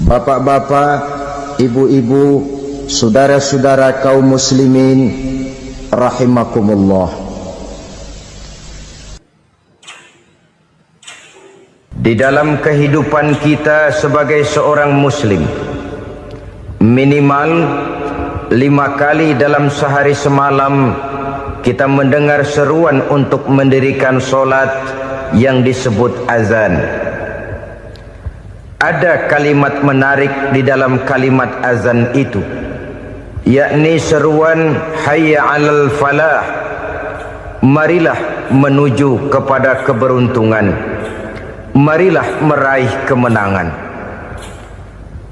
Bapak-bapak, ibu-ibu, saudara-saudara kaum muslimin rahimakumullah. Di dalam kehidupan kita sebagai seorang muslim, minimal 5 kali dalam sehari semalam kita mendengar seruan untuk mendirikan solat yang disebut azan. Ada kalimat menarik di dalam kalimat azan itu, yakni seruan hayya 'alal falah, marilah menuju kepada keberuntungan, marilah meraih kemenangan.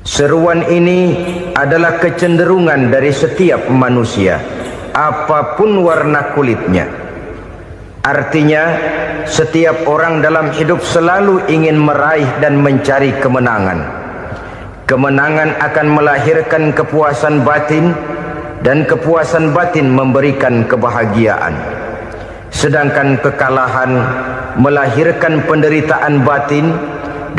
Seruan ini adalah kecenderungan dari setiap manusia, apapun warna kulitnya. Artinya, setiap orang dalam hidup selalu ingin meraih dan mencari kemenangan. Kemenangan akan melahirkan kepuasan batin, dan kepuasan batin memberikan kebahagiaan. Sedangkan kekalahan melahirkan penderitaan batin,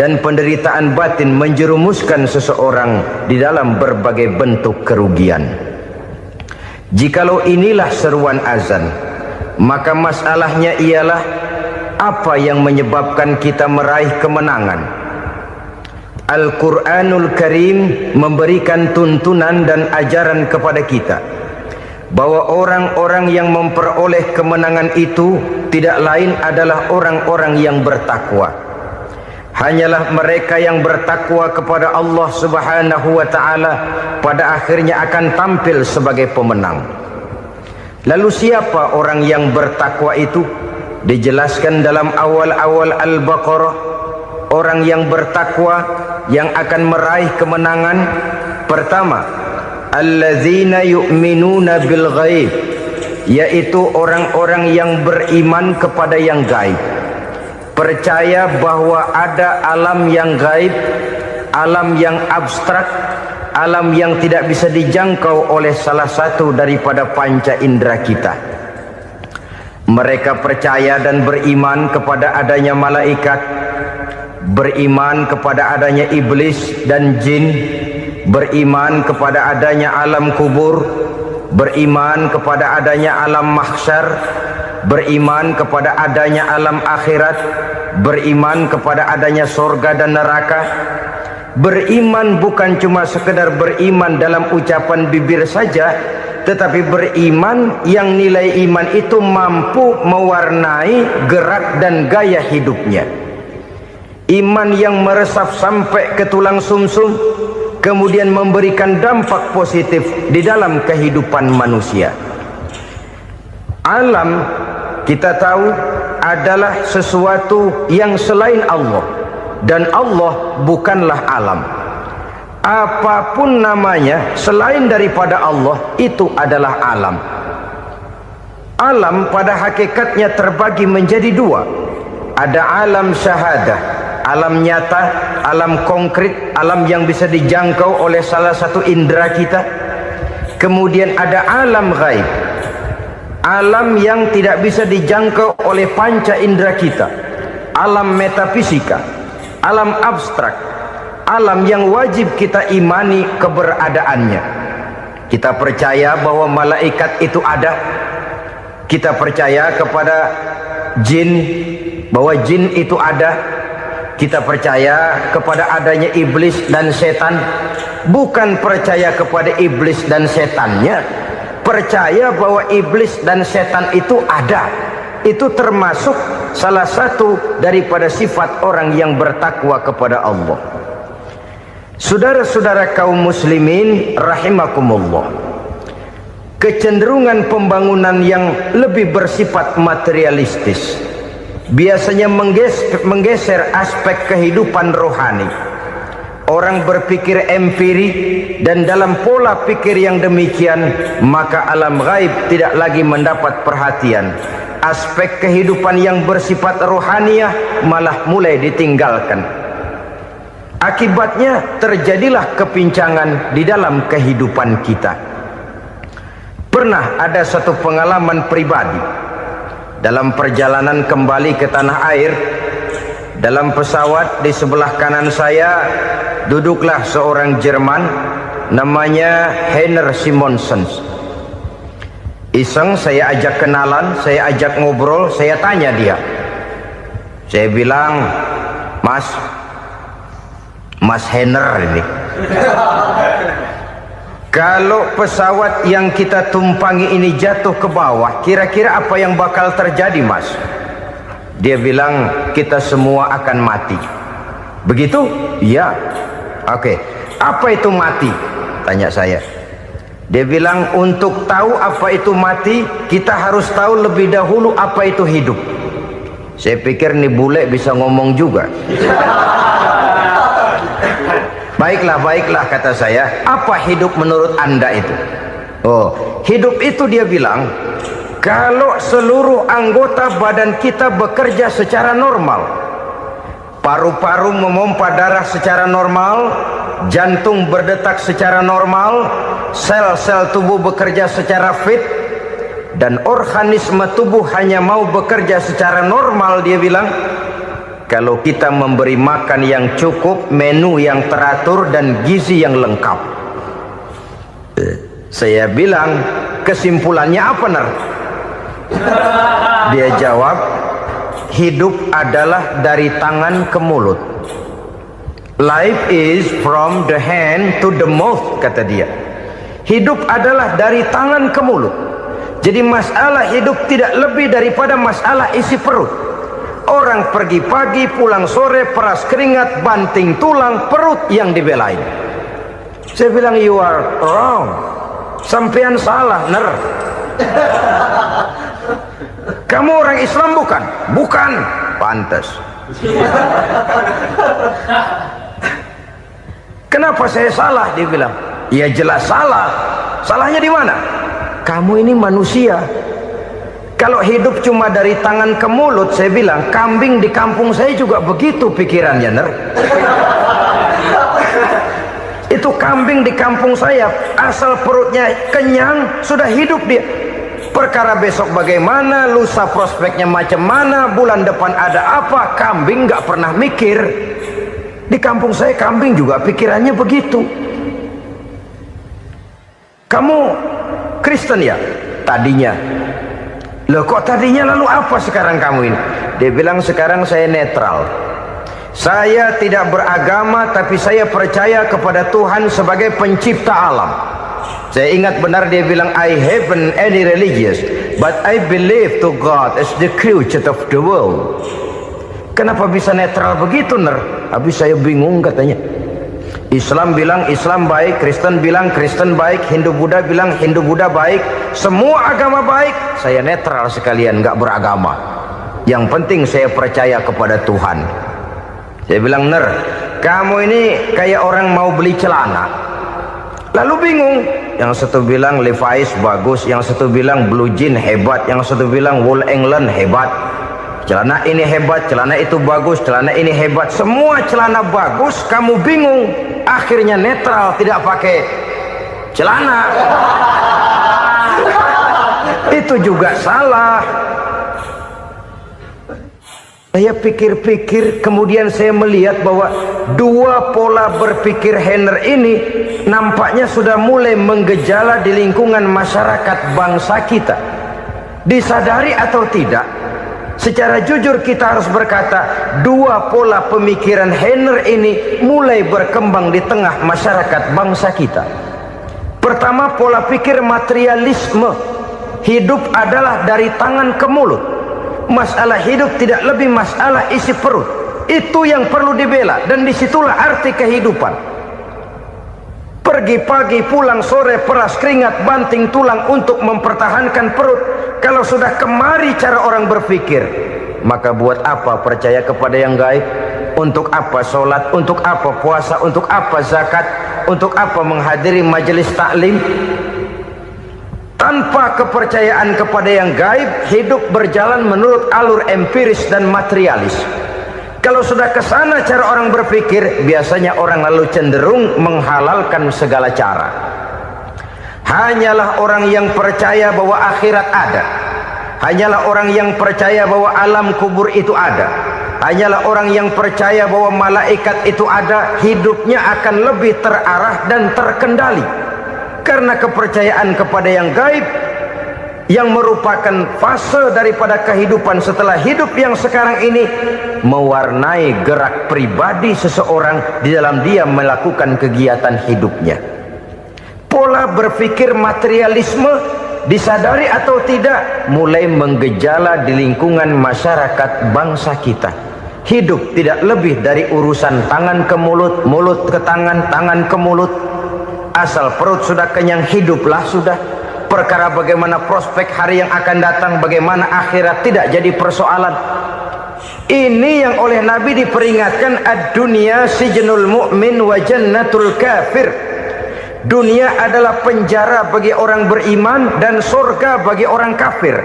dan penderitaan batin menjerumuskan seseorang di dalam berbagai bentuk kerugian. Jikalau inilah seruan azan, maka masalahnya ialah apa yang menyebabkan kita meraih kemenangan. Al-Quranul Karim memberikan tuntunan dan ajaran kepada kita bahwa orang-orang yang memperoleh kemenangan itu tidak lain adalah orang-orang yang bertakwa. Hanyalah mereka yang bertakwa kepada Allah Subhanahu wa ta'ala pada akhirnya akan tampil sebagai pemenang. Lalu siapa orang yang bertakwa itu? Dijelaskan dalam awal-awal Al-Baqarah, orang yang bertakwa yang akan meraih kemenangan. Pertama, allazina yu'minuna bil ghaib, yaitu orang-orang yang beriman kepada yang gaib, percaya bahwa ada alam yang gaib, alam yang abstrak, alam yang tidak bisa dijangkau oleh salah satu daripada panca indera kita. Mereka percaya dan beriman kepada adanya malaikat, beriman kepada adanya iblis dan jin, beriman kepada adanya alam kubur, beriman kepada adanya alam mahsyar, beriman kepada adanya alam akhirat, beriman kepada adanya surga dan neraka. Beriman bukan cuma sekedar beriman dalam ucapan bibir saja, tetapi beriman yang nilai iman itu mampu mewarnai gerak dan gaya hidupnya. Iman yang meresap sampai ke tulang sumsum, kemudian memberikan dampak positif di dalam kehidupan manusia. Alam, kita tahu, adalah sesuatu yang selain Allah, dan Allah bukanlah alam. Apapun namanya selain daripada Allah, itu adalah alam. Alam pada hakikatnya terbagi menjadi dua. Ada alam syahadah, alam nyata, alam konkret, alam yang bisa dijangkau oleh salah satu indera kita. Kemudian ada alam ghaib, alam yang tidak bisa dijangkau oleh panca indera kita, alam metafisika, alam abstrak, alam yang wajib kita imani keberadaannya. Kita percaya bahwa malaikat itu ada, kita percaya kepada jin, bahwa jin itu ada, kita percaya kepada adanya iblis dan setan. Bukan percaya kepada iblis dan setannya, percaya bahwa iblis dan setan itu ada. Itu termasuk salah satu daripada sifat orang yang bertakwa kepada Allah. Saudara-saudara kaum muslimin rahimakumullah, kecenderungan pembangunan yang lebih bersifat materialistis biasanya menggeser aspek kehidupan rohani. Orang berpikir empiri, dan dalam pola pikir yang demikian maka alam gaib tidak lagi mendapat perhatian. Aspek kehidupan yang bersifat rohaniah malah mulai ditinggalkan. Akibatnya terjadilah kepincangan di dalam kehidupan kita. Pernah ada satu pengalaman pribadi dalam perjalanan kembali ke tanah air. Dalam pesawat di sebelah kanan saya duduklah seorang Jerman, namanya Heiner Simonsen. Iseng saya ajak kenalan, saya ajak ngobrol, saya tanya dia. Saya bilang, Mas Heiner ini, kalau pesawat yang kita tumpangi ini jatuh ke bawah, kira-kira apa yang bakal terjadi, Mas? Dia bilang, kita semua akan mati. Begitu? Iya. Oke. Apa itu mati? Tanya saya. Dia bilang, untuk tahu apa itu mati, kita harus tahu lebih dahulu apa itu hidup. Saya pikir nih bule bisa ngomong juga. Baiklah kata saya. Apa hidup menurut Anda itu? Oh, hidup itu dia bilang, kalau seluruh anggota badan kita bekerja secara normal, paru-paru memompa darah secara normal, jantung berdetak secara normal, sel-sel tubuh bekerja secara fit, dan organisme tubuh hanya mau bekerja secara normal, dia bilang, kalau kita memberi makan yang cukup, menu yang teratur, dan gizi yang lengkap. Saya bilang, kesimpulannya apa, Ner? Dia jawab, hidup adalah dari tangan ke mulut. Life is from the hand to the mouth, kata dia. Hidup adalah dari tangan ke mulut. Jadi masalah hidup tidak lebih daripada masalah isi perut. Orang pergi pagi, pulang sore, peras keringat, banting tulang, perut yang dibelain. Saya bilang, you are wrong. Sampean salah, Ner. Kamu orang Islam bukan? Bukan. Pantas. Kenapa saya salah? Dia bilang, ya jelas salah. Salahnya di mana? Kamu ini manusia. Kalau hidup cuma dari tangan ke mulut, saya bilang, kambing di kampung saya juga begitu pikirannya, Ner. Itu kambing di kampung saya, asal perutnya kenyang, sudah hidup dia. Perkara besok bagaimana, lusa prospeknya macam mana, bulan depan ada apa, kambing nggak pernah mikir. Di kampung saya kambing juga pikirannya begitu. Kamu Kristen ya? Tadinya. Loh kok tadinya, lalu apa sekarang kamu ini? Dia bilang, sekarang saya netral. Saya tidak beragama, tapi saya percaya kepada Tuhan sebagai pencipta alam. Saya ingat benar dia bilang, I haven't any religious, but I believe to God as the creator of the world. Kenapa bisa netral begitu, Ner? Habis saya bingung katanya. Islam bilang Islam baik, Kristen bilang Kristen baik, Hindu Buddha bilang Hindu Buddha baik, semua agama baik. Saya netral sekalian, nggak beragama. Yang penting saya percaya kepada Tuhan. Saya bilang, Ner, kamu ini kayak orang mau beli celana, lalu bingung. Yang satu bilang Levi's bagus, yang satu bilang Blue Jean hebat, yang satu bilang Wool England hebat. Celana ini hebat, celana itu bagus, celana ini hebat. Semua celana bagus, kamu bingung. Akhirnya netral, tidak pakai celana. Itu juga salah. Saya pikir-pikir, kemudian saya melihat bahwa dua pola berpikir Heiner ini nampaknya sudah mulai menggejala di lingkungan masyarakat bangsa kita. Disadari atau tidak, secara jujur kita harus berkata, dua pola pemikiran Heiner ini mulai berkembang di tengah masyarakat bangsa kita. Pertama, pola pikir materialisme. Hidup adalah dari tangan ke mulut. Masalah hidup tidak lebih masalah isi perut. Itu yang perlu dibela, dan disitulah arti kehidupan. Pergi pagi, pulang sore, peras keringat, banting tulang untuk mempertahankan perut. Kalau sudah kemari cara orang berpikir, maka buat apa percaya kepada yang gaib? Untuk apa sholat? Untuk apa puasa? Untuk apa zakat? Untuk apa menghadiri majelis taklim? Tanpa kepercayaan kepada yang gaib, hidup berjalan menurut alur empiris dan materialis. Kalau sudah ke sana cara orang berpikir, biasanya orang lalu cenderung menghalalkan segala cara. Hanyalah orang yang percaya bahwa akhirat ada, hanyalah orang yang percaya bahwa alam kubur itu ada, hanyalah orang yang percaya bahwa malaikat itu ada, hidupnya akan lebih terarah dan terkendali. Karena kepercayaan kepada yang gaib, yang merupakan fase daripada kehidupan setelah hidup yang sekarang ini, mewarnai gerak pribadi seseorang di dalam dia melakukan kegiatan hidupnya. Pola berpikir materialisme, disadari atau tidak, mulai menggejala di lingkungan masyarakat bangsa kita. Hidup tidak lebih dari urusan tangan ke mulut, mulut ke tangan, tangan ke mulut. Asal perut sudah kenyang, hiduplah sudah. Perkara bagaimana prospek hari yang akan datang, bagaimana akhirat, tidak jadi persoalan. Ini yang oleh Nabi diperingatkan, ad-dunya sijnul mu'min wa jannatul kafir. Dunia adalah penjara bagi orang beriman dan surga bagi orang kafir.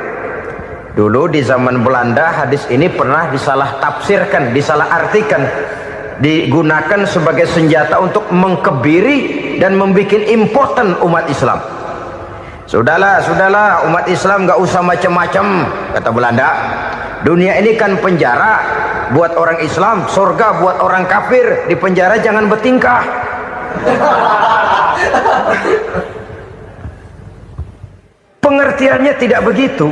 Dulu di zaman Belanda hadis ini pernah disalah tafsirkan, disalah artikan, digunakan sebagai senjata untuk mengkebiri dan membuat impoten umat Islam. Sudahlah umat Islam gak usah macam-macam, kata Belanda. Dunia ini kan penjara buat orang Islam, surga buat orang kafir. Di penjara jangan bertingkah. Pengertiannya tidak begitu.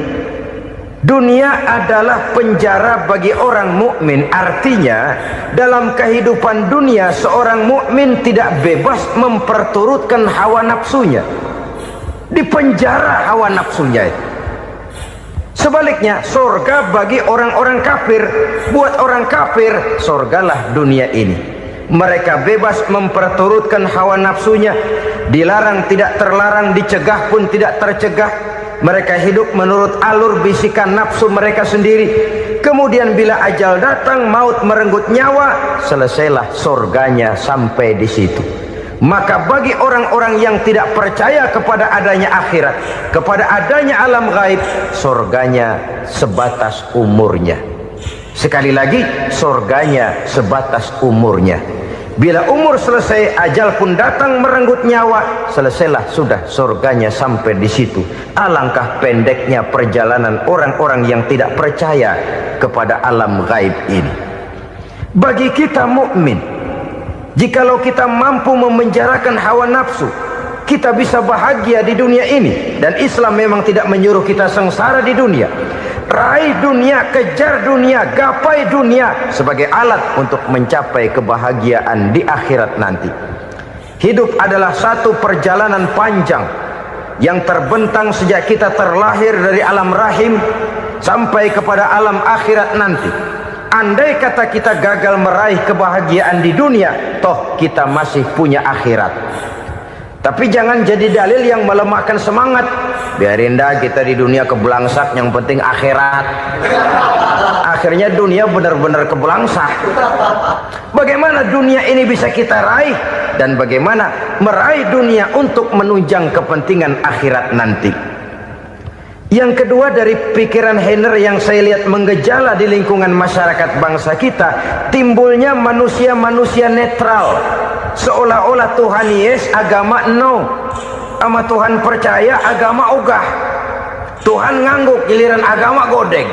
Dunia adalah penjara bagi orang mukmin. Artinya dalam kehidupan dunia seorang mukmin tidak bebas memperturutkan hawa nafsunya. Di penjara hawa nafsunya itu. Sebaliknya surga bagi orang-orang kafir. Buat orang kafir surgalah dunia ini. Mereka bebas memperturutkan hawa nafsunya, dilarang tidak terlarang, dicegah pun tidak tercegah. Mereka hidup menurut alur bisikan nafsu mereka sendiri. Kemudian bila ajal datang, maut merenggut nyawa, selesailah surganya sampai di situ. Maka bagi orang-orang yang tidak percaya kepada adanya akhirat, kepada adanya alam gaib, surganya sebatas umurnya. Sekali lagi, surganya sebatas umurnya. Bila umur selesai, ajal pun datang merenggut nyawa, selesailah sudah surganya sampai di situ. Alangkah pendeknya perjalanan orang-orang yang tidak percaya kepada alam gaib ini. Bagi kita mukmin, jikalau kita mampu memenjarakan hawa nafsu, kita bisa bahagia di dunia ini. Dan Islam memang tidak menyuruh kita sengsara di dunia. Raih dunia, kejar dunia, gapai dunia sebagai alat untuk mencapai kebahagiaan di akhirat nanti. Hidup adalah satu perjalanan panjang yang terbentang sejak kita terlahir dari alam rahim sampai kepada alam akhirat nanti. Andai kata kita gagal meraih kebahagiaan di dunia, toh kita masih punya akhirat. Tapi jangan jadi dalil yang melemahkan semangat. Biarin dah kita di dunia kebelangsak, yang penting akhirat. Akhirnya dunia benar-benar kebelangsak. Bagaimana dunia ini bisa kita raih, dan bagaimana meraih dunia untuk menunjang kepentingan akhirat nanti. Yang kedua, dari pikiran Heiner yang saya lihat menggejala di lingkungan masyarakat bangsa kita, timbulnya manusia-manusia netral. Seolah-olah Tuhan yes, agama no. Sama Tuhan percaya, agama ogah. Tuhan ngangguk, giliran agama godeng.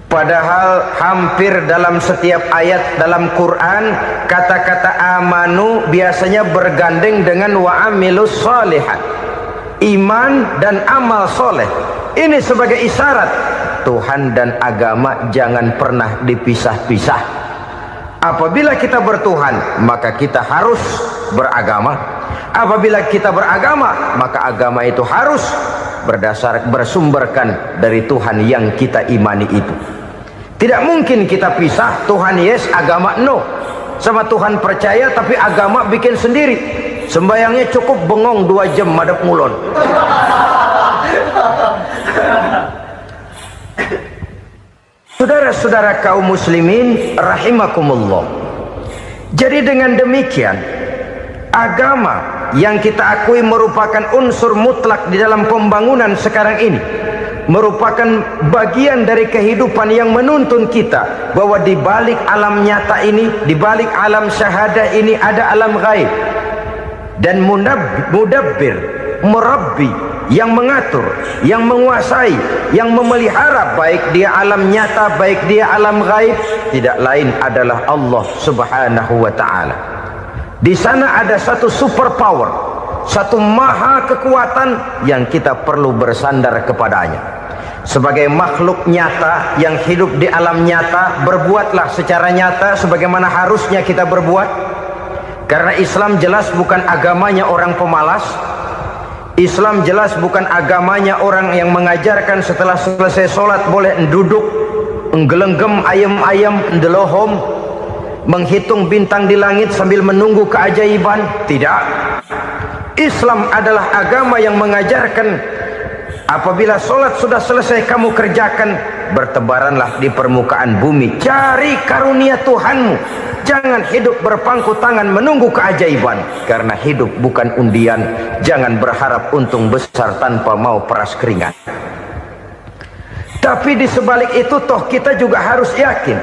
Padahal hampir dalam setiap ayat dalam Quran, kata-kata amanu biasanya bergandeng dengan wa amilus sholihat. Iman dan amal soleh. Ini sebagai isyarat Tuhan dan agama jangan pernah dipisah-pisah. Apabila kita bertuhan, maka kita harus beragama. Apabila kita beragama, maka agama itu harus bersumberkan dari Tuhan yang kita imani itu. Tidak mungkin kita pisah, Tuhan yes, agama no. Sama Tuhan percaya tapi agama bikin sendiri. Sembayangnya cukup bengong 2 jam madep ngulon. Saudara-saudara kaum muslimin rahimakumullah. Jadi dengan demikian, agama yang kita akui merupakan unsur mutlak di dalam pembangunan sekarang ini, merupakan bagian dari kehidupan yang menuntun kita bahwa di balik alam nyata ini, di balik alam syahadah ini ada alam gaib. Dan mudabbir, murabbi yang mengatur, yang menguasai, yang memelihara, baik dia alam nyata, baik dia alam gaib, tidak lain adalah Allah Subhanahu wa ta'ala. Di sana ada satu super power, satu maha kekuatan yang kita perlu bersandar kepadanya. Sebagai makhluk nyata yang hidup di alam nyata, berbuatlah secara nyata sebagaimana harusnya kita berbuat. Karena Islam jelas bukan agamanya orang pemalas. Islam jelas bukan agamanya orang yang mengajarkan setelah selesai sholat boleh duduk, nggelenggem ayam-ayam, ndelohom, menghitung bintang di langit sambil menunggu keajaiban. Tidak. Islam adalah agama yang mengajarkan apabila sholat sudah selesai kamu kerjakan, bertebaranlah di permukaan bumi, cari karunia Tuhanmu. Jangan hidup berpangku tangan menunggu keajaiban, karena hidup bukan undian. Jangan berharap untung besar tanpa mau peras keringat. Tapi di sebalik itu toh kita juga harus yakin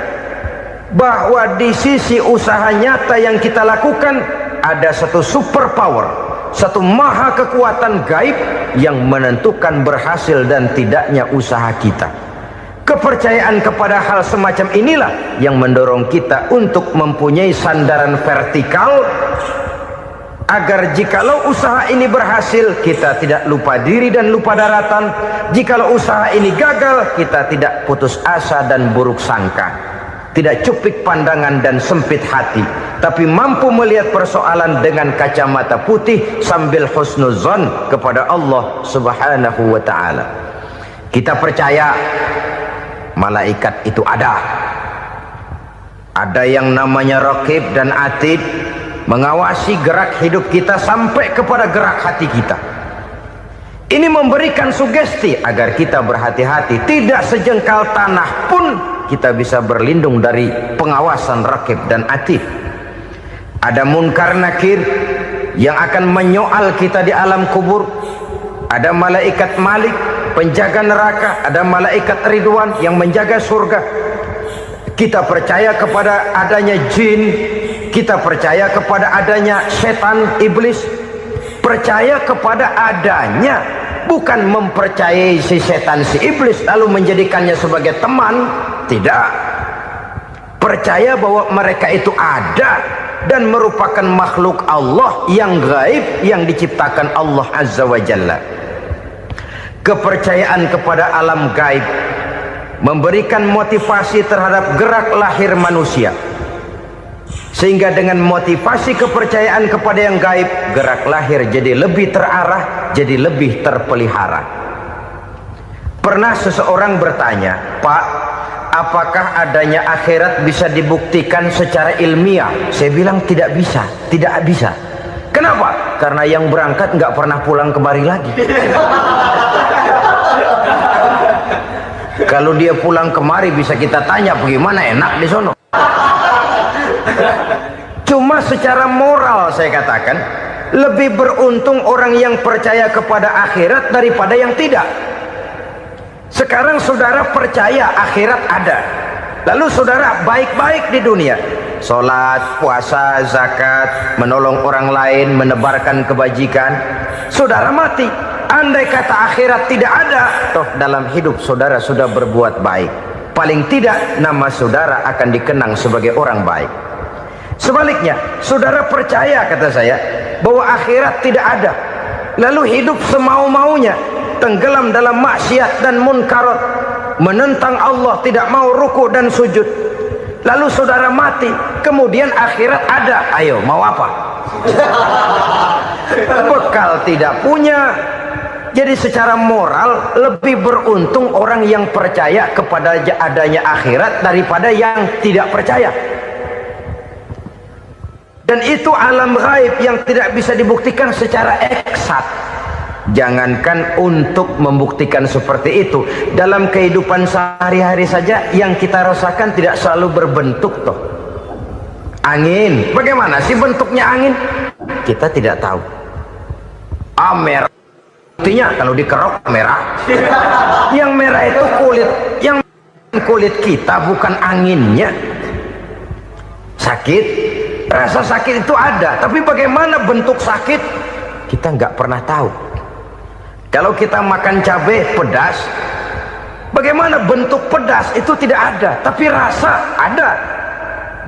bahwa di sisi usaha nyata yang kita lakukan ada satu super power, satu maha kekuatan gaib yang menentukan berhasil dan tidaknya usaha kita. Kepercayaan kepada hal semacam inilah yang mendorong kita untuk mempunyai sandaran vertikal, agar jikalau usaha ini berhasil, kita tidak lupa diri dan lupa daratan. Jikalau usaha ini gagal, kita tidak putus asa dan buruk sangka, tidak cupik pandangan dan sempit hati, tapi mampu melihat persoalan dengan kacamata putih sambil husnuzon kepada Allah Subhanahu wa ta'ala. Kita percaya malaikat itu ada yang namanya Raqib dan Atid, mengawasi gerak hidup kita sampai kepada gerak hati kita. Ini memberikan sugesti agar kita berhati-hati, tidak sejengkal tanah pun kita bisa berlindung dari pengawasan Raqib dan Atid. Ada munkar nakir yang akan menyoal kita di alam kubur. Ada malaikat Malik, penjaga neraka. Ada malaikat Ridwan yang menjaga surga. Kita percaya kepada adanya jin, kita percaya kepada adanya setan, iblis. Percaya kepada adanya, bukan mempercayai si setan, si iblis lalu menjadikannya sebagai teman. Tidak. Percaya bahwa mereka itu ada dan merupakan makhluk Allah yang gaib yang diciptakan Allah Azza wa Jalla. Kepercayaan kepada alam gaib memberikan motivasi terhadap gerak lahir manusia, sehingga dengan motivasi kepercayaan kepada yang gaib, gerak lahir jadi lebih terarah, jadi lebih terpelihara. Pernah seseorang bertanya, "Pak, apakah adanya akhirat bisa dibuktikan secara ilmiah?" Saya bilang tidak bisa, tidak bisa. Kenapa? Karena yang berangkat nggak pernah pulang kemari lagi. Kalau dia pulang kemari bisa kita tanya bagaimana enak di sono. Cuma secara moral saya katakan, lebih beruntung orang yang percaya kepada akhirat daripada yang tidak. Sekarang saudara percaya akhirat ada, lalu saudara baik-baik di dunia, sholat, puasa, zakat, menolong orang lain, menebarkan kebajikan. Saudara mati, andai kata akhirat tidak ada, toh dalam hidup saudara sudah berbuat baik, paling tidak nama saudara akan dikenang sebagai orang baik. Sebaliknya, saudara percaya, kata saya, bahwa akhirat tidak ada, lalu hidup semau-maunya, tenggelam dalam maksiat dan munkarat, menentang Allah, tidak mau ruku dan sujud, lalu saudara mati, kemudian akhirat ada. Ayo, mau apa? Bekal tidak punya. Jadi secara moral lebih beruntung orang yang percaya kepada adanya akhirat daripada yang tidak percaya. Dan itu alam gaib yang tidak bisa dibuktikan secara eksakt. Jangankan untuk membuktikan seperti itu, dalam kehidupan sehari-hari saja yang kita rasakan tidak selalu berbentuk toh. Angin, bagaimana sih bentuknya angin? Kita tidak tahu. Merah, buktinya kalau dikerok merah. Yang merah itu kulit, yang kulit kita bukan anginnya. Sakit, rasa sakit itu ada, tapi bagaimana bentuk sakit kita nggak pernah tahu. Kalau kita makan cabai pedas, bagaimana bentuk pedas itu tidak ada, tapi rasa ada.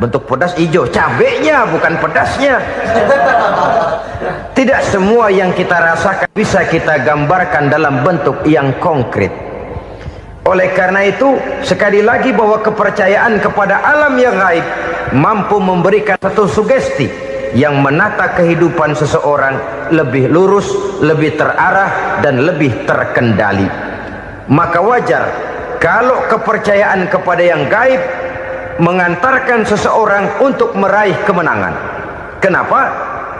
Bentuk pedas hijau, cabenya bukan pedasnya. Tidak semua yang kita rasakan bisa kita gambarkan dalam bentuk yang konkret. Oleh karena itu, sekali lagi bahwa kepercayaan kepada alam yang gaib mampu memberikan satu sugesti yang menata kehidupan seseorang lebih lurus, lebih terarah, dan lebih terkendali. Maka wajar kalau kepercayaan kepada yang gaib mengantarkan seseorang untuk meraih kemenangan. Kenapa?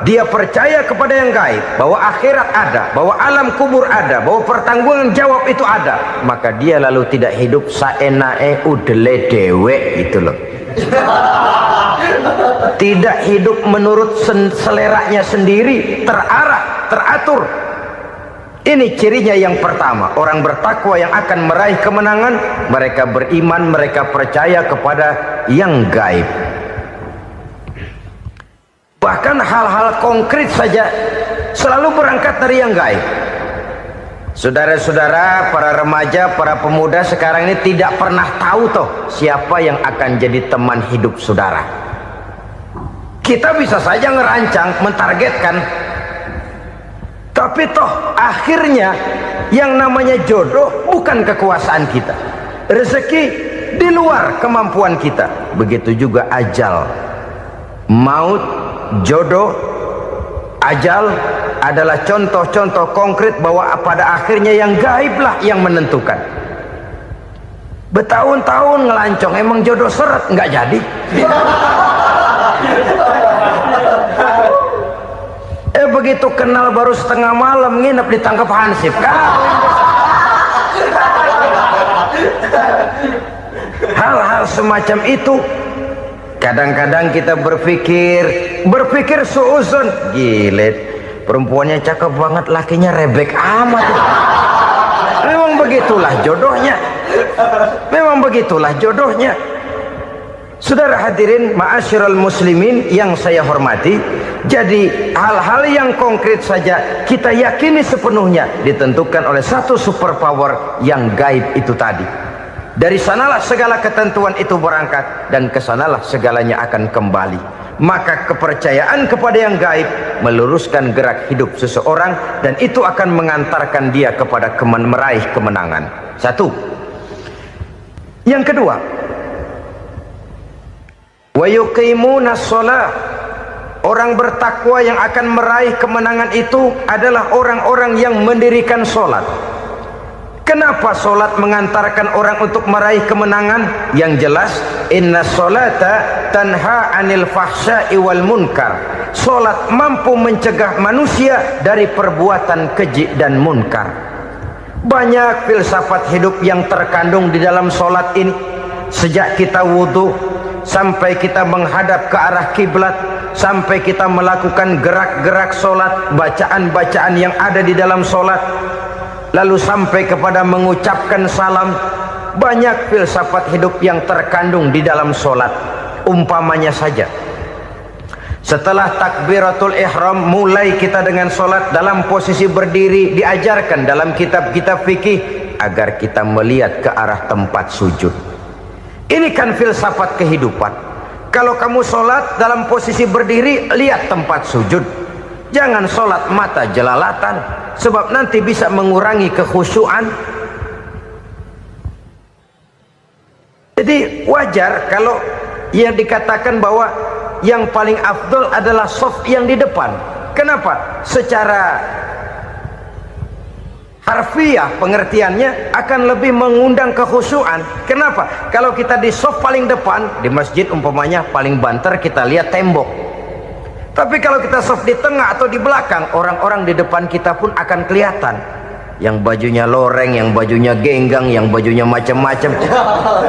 Dia percaya kepada yang gaib, bahwa akhirat ada, bahwa alam kubur ada, bahwa pertanggungan jawab itu ada. Maka dia lalu tidak hidup saenae udele dewe, itu loh. Tidak hidup menurut seleranya sendiri, terarah, teratur. Ini cirinya yang pertama. Orang bertakwa yang akan meraih kemenangan, mereka beriman, mereka percaya kepada yang gaib. Bahkan hal-hal konkret saja selalu berangkat dari yang gaib. Saudara-saudara, para remaja, para pemuda sekarang ini tidak pernah tahu toh siapa yang akan jadi teman hidup saudara. Kita bisa saja ngerancang, mentargetkan, tapi toh akhirnya yang namanya jodoh bukan kekuasaan kita. Rezeki di luar kemampuan kita. Begitu juga ajal. Maut, jodoh, ajal adalah contoh-contoh konkret bahwa pada akhirnya yang gaiblah yang menentukan. Bertahun-tahun ngelancong, emang jodoh seret, nggak jadi. Begitu kenal baru setengah malam nginep ditangkap hansip kan. Hal-hal semacam itu kadang-kadang kita berpikir suuzon, gilet, perempuannya cakep banget, lakinya rebek amat. Memang begitulah jodohnya. Memang begitulah jodohnya. Saudara hadirin ma'asyiral muslimin yang saya hormati, jadi hal-hal yang konkret saja kita yakini sepenuhnya ditentukan oleh satu superpower yang gaib itu tadi. Dari sanalah segala ketentuan itu berangkat dan kesanalah segalanya akan kembali. Maka kepercayaan kepada yang gaib meluruskan gerak hidup seseorang dan itu akan mengantarkan dia kepada meraih kemenangan. Satu. Yang kedua, wa yuqimuna shalah. Orang bertakwa yang akan meraih kemenangan itu adalah orang-orang yang mendirikan sholat. Kenapa sholat mengantarkan orang untuk meraih kemenangan? Yang jelas, inna sholata tanha anil fahsya'i wal munkar. Sholat mampu mencegah manusia dari perbuatan keji dan munkar. Banyak filsafat hidup yang terkandung di dalam sholat ini. Sejak kita wudhu sampai kita menghadap ke arah kiblat, sampai kita melakukan gerak-gerak sholat, bacaan-bacaan yang ada di dalam sholat, lalu sampai kepada mengucapkan salam. Banyak filsafat hidup yang terkandung di dalam sholat. Umpamanya saja, setelah takbiratul ihram mulai kita dengan sholat dalam posisi berdiri, diajarkan dalam kitab-kitab fikih agar kita melihat ke arah tempat sujud. Ini kan filsafat kehidupan. Kalau kamu sholat dalam posisi berdiri, lihat tempat sujud. Jangan sholat mata jelalatan, sebab nanti bisa mengurangi kekhusyuan. Jadi wajar kalau yang dikatakan bahwa yang paling afdol adalah shaf yang di depan. Kenapa? Secara harfiah pengertiannya akan lebih mengundang kekhusyuan. Kenapa? Kalau kita di shaf paling depan di masjid umpamanya paling banter kita lihat tembok. Tapi kalau kita shaf di tengah atau di belakang, orang-orang di depan kita pun akan kelihatan. Yang bajunya loreng, yang bajunya genggang, yang bajunya macam-macam.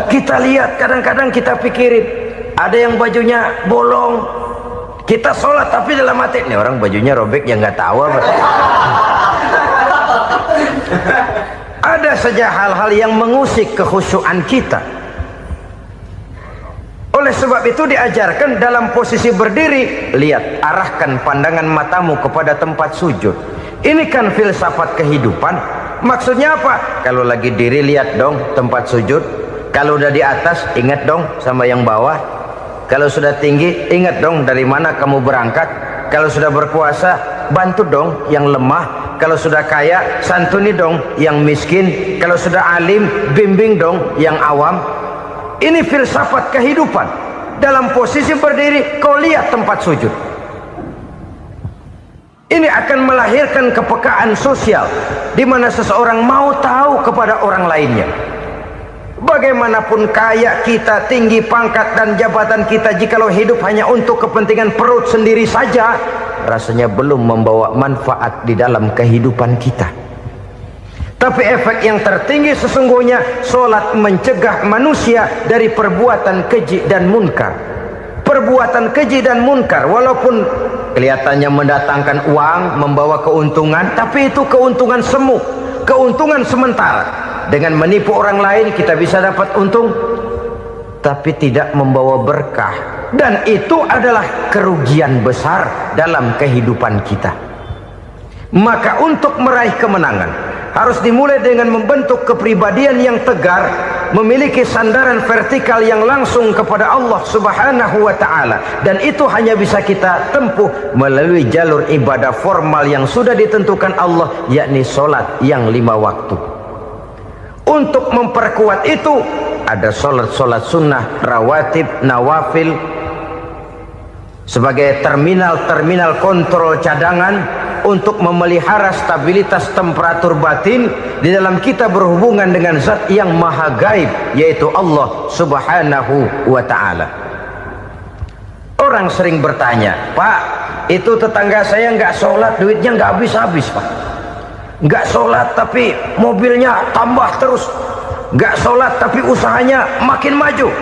Kita lihat, kadang-kadang kita pikirin, ada yang bajunya bolong. Kita sholat tapi dalam hati, nih orang bajunya robek yang nggak tahu apa. Ada saja hal-hal yang mengusik kekhusyuan kita. Oleh sebab itu diajarkan dalam posisi berdiri, lihat, arahkan pandangan matamu kepada tempat sujud. Ini kan filsafat kehidupan. Maksudnya apa? Kalau lagi diri lihat dong tempat sujud. Kalau udah di atas ingat dong sama yang bawah. Kalau sudah tinggi ingat dong dari mana kamu berangkat. Kalau sudah berkuasa bantu dong yang lemah. Kalau sudah kaya santuni dong yang miskin. Kalau sudah alim bimbing dong yang awam. Ini filsafat kehidupan. Dalam posisi berdiri kau lihat tempat sujud. Ini akan melahirkan kepekaan sosial di mana seseorang mau tahu kepada orang lainnya. Bagaimanapun kaya kita, tinggi pangkat dan jabatan kita, jikalau hidup hanya untuk kepentingan perut sendiri saja, rasanya belum membawa manfaat di dalam kehidupan kita. Tapi efek yang tertinggi sesungguhnya, solat mencegah manusia dari perbuatan keji dan munkar. Perbuatan keji dan munkar walaupun kelihatannya mendatangkan uang, membawa keuntungan, tapi itu keuntungan semu, keuntungan sementara. Dengan menipu orang lain kita bisa dapat untung, tapi tidak membawa berkah. Dan itu adalah kerugian besar dalam kehidupan kita. Maka untuk meraih kemenangan harus dimulai dengan membentuk kepribadian yang tegar, memiliki sandaran vertikal yang langsung kepada Allah Subhanahu wa ta'ala. Dan itu hanya bisa kita tempuh melalui jalur ibadah formal yang sudah ditentukan Allah, yakni solat yang 5 waktu. Untuk memperkuat itu ada solat-solat sunnah, rawatib, nawafil sebagai terminal-terminal kontrol cadangan untuk memelihara stabilitas temperatur batin di dalam kita berhubungan dengan zat yang maha gaib, yaitu Allah Subhanahu wa ta'ala. Orang sering bertanya, Pak, itu tetangga saya nggak sholat, duitnya nggak habis-habis, Pak. Nggak sholat tapi mobilnya tambah terus. Nggak sholat tapi usahanya makin maju.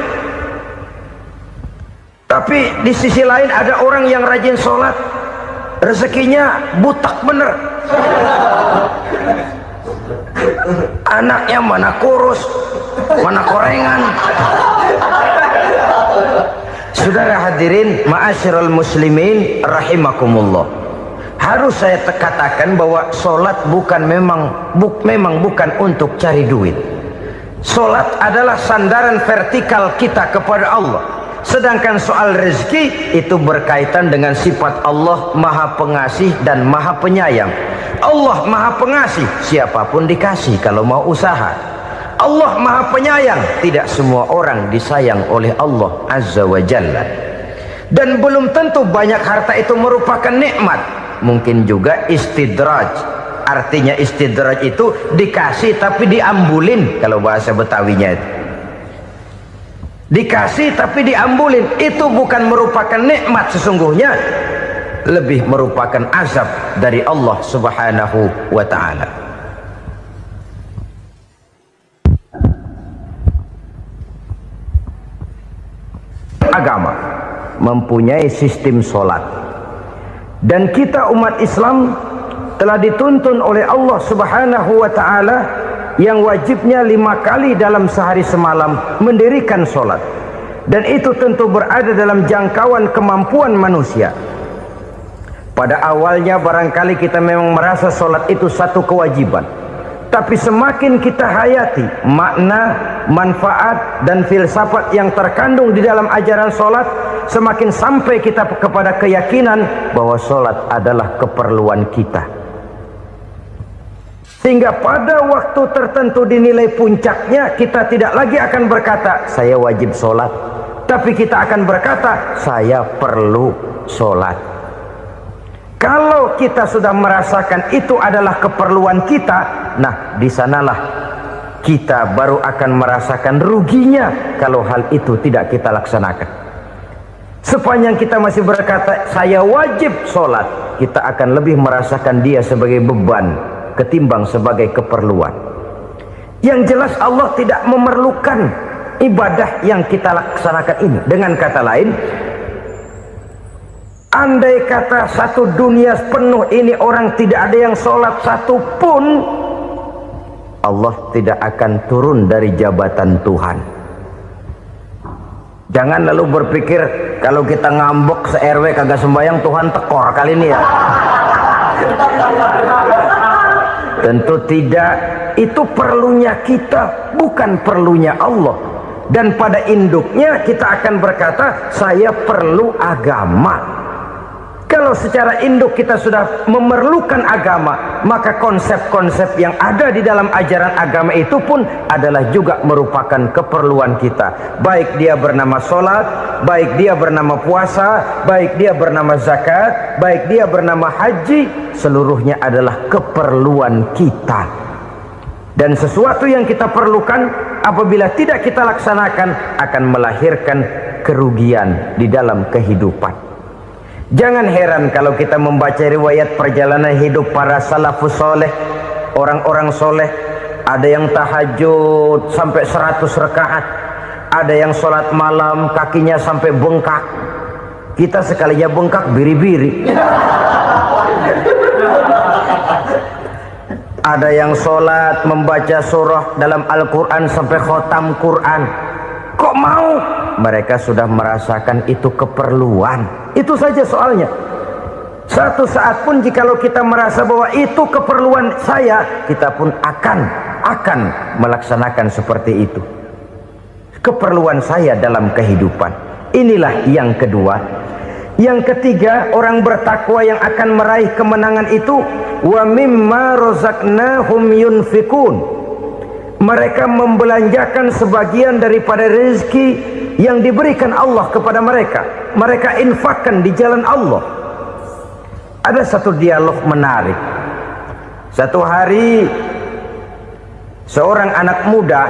Tapi di sisi lain ada orang yang rajin sholat, rezekinya butak bener. Anaknya mana kurus, mana korengan. Saudara hadirin ma'asyiral muslimin rahimakumullah. Harus saya katakan bahwa solat memang bukan untuk cari duit. Solat adalah sandaran vertikal kita kepada Allah. Sedangkan soal rezeki itu berkaitan dengan sifat Allah maha pengasih dan maha penyayang. Allah maha pengasih, siapapun dikasih kalau mau usaha. Allah maha penyayang, tidak semua orang disayang oleh Allah Azza wa Jalla. Dan belum tentu banyak harta itu merupakan nikmat. Mungkin juga istidraj. Artinya istidraj itu dikasih tapi diambulin, kalau bahasa Betawinya itu. Dikasih tapi diambulin, itu bukan merupakan nikmat sesungguhnya, lebih merupakan azab dari Allah Subhanahu wa ta'ala. Agama mempunyai sistem solat, dan kita umat Islam telah dituntun oleh Allah Subhanahu wa ta'ala yang wajibnya 5 kali dalam sehari semalam mendirikan solat. Dan itu tentu berada dalam jangkauan kemampuan manusia. Pada awalnya barangkali kita memang merasa solat itu satu kewajiban, tapi semakin kita hayati makna, manfaat dan filsafat yang terkandung di dalam ajaran solat, semakin sampai kita kepada keyakinan bahwa solat adalah keperluan kita. Sehingga pada waktu tertentu dinilai puncaknya, kita tidak lagi akan berkata saya wajib sholat, tapi kita akan berkata saya perlu sholat. Kalau kita sudah merasakan itu adalah keperluan kita, nah di sanalah kita baru akan merasakan ruginya kalau hal itu tidak kita laksanakan. Sepanjang kita masih berkata saya wajib sholat, kita akan lebih merasakan dia sebagai beban ketimbang sebagai keperluan. Yang jelas Allah tidak memerlukan ibadah yang kita laksanakan ini. Dengan kata lain, andai kata satu dunia penuh ini orang tidak ada yang sholat satu pun, Allah tidak akan turun dari jabatan Tuhan. Jangan lalu berpikir kalau kita ngambek se-RW kagak sembahyang Tuhan tekor kali ini ya. Tentu tidak. Itu perlunya kita, bukan perlunya Allah. Dan pada induknya kita akan berkata, saya perlu agama. Kalau secara induk kita sudah memerlukan agama, maka konsep-konsep yang ada di dalam ajaran agama itu pun adalah juga merupakan keperluan kita. Baik dia bernama sholat, baik dia bernama puasa, baik dia bernama zakat, baik dia bernama haji, seluruhnya adalah keperluan kita. Dan sesuatu yang kita perlukan apabila tidak kita laksanakan akan melahirkan kerugian di dalam kehidupan. Jangan heran kalau kita membaca riwayat perjalanan hidup para salafus soleh, orang-orang soleh. Ada yang tahajud sampai 100 rakaat, ada yang sholat malam kakinya sampai bengkak. Kita sekalinya bengkak biri-biri. Ada yang sholat membaca surah dalam Al-Quran sampai khotam Quran. Kok mau? Mereka sudah merasakan itu keperluan. Itu saja soalnya. Satu saat pun jikalau kita merasa bahwa itu keperluan saya, kita pun akan melaksanakan seperti itu. Keperluan saya dalam kehidupan. Inilah yang kedua. Yang ketiga, orang bertakwa yang akan meraih kemenangan itu, wa mimma razaqnahum yunfikun. Mereka membelanjakan sebagian daripada rezeki yang diberikan Allah kepada mereka. Mereka infakkan di jalan Allah. Ada satu dialog menarik. Satu hari seorang anak muda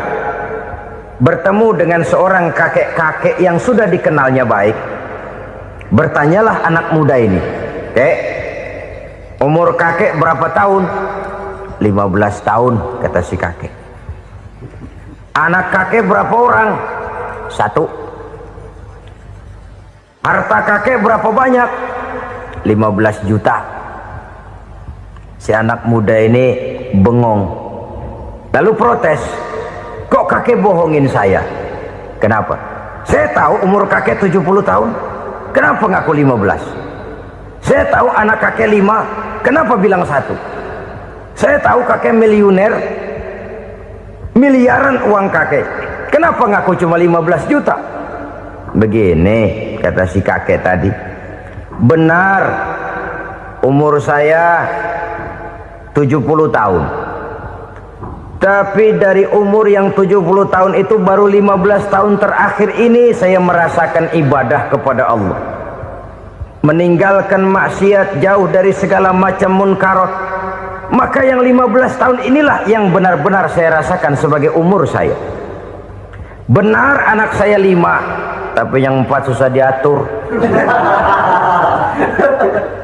bertemu dengan seorang kakek-kakek yang sudah dikenalnya baik. Bertanyalah anak muda ini, "Kek, umur kakek berapa tahun?" 15 tahun, kata si kakek. "Anak kakek berapa orang?" 1. "Harta kakek berapa banyak?" 15 juta. Si anak muda ini bengong, lalu protes, "Kok kakek bohongin saya?" "Kenapa?" "Saya tahu umur kakek 70 tahun. Kenapa ngaku 15? Saya tahu anak kakek 5. Kenapa bilang 1? Saya tahu kakek miliuner, miliaran uang kakek. Kenapa ngaku cuma 15 juta? Begini, kata si kakek tadi. Benar, umur saya 70 tahun. Tapi dari umur yang 70 tahun itu baru 15 tahun terakhir ini saya merasakan ibadah kepada Allah. Meninggalkan maksiat, jauh dari segala macam munkarat. Maka yang 15 tahun inilah yang benar-benar saya rasakan sebagai umur saya. Benar anak saya 5, tapi yang 4 susah diatur.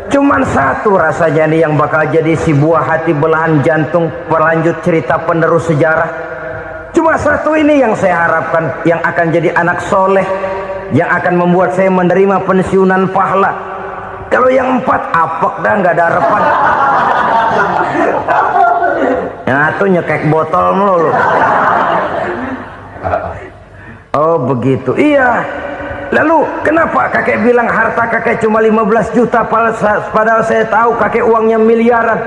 Cuman 1 rasanya nih yang bakal jadi si buah hati, belahan jantung, pelanjut cerita penerus sejarah. Cuma 1 ini yang saya harapkan, yang akan jadi anak soleh, yang akan membuat saya menerima pensiunan pahala. Kalau yang 4 apek dah, nggak ada harapan. Yang 1 nyekek botol mulu. Oh begitu, iya. Lalu kenapa kakek bilang harta kakek cuma 15 juta padahal saya tahu kakek uangnya miliaran,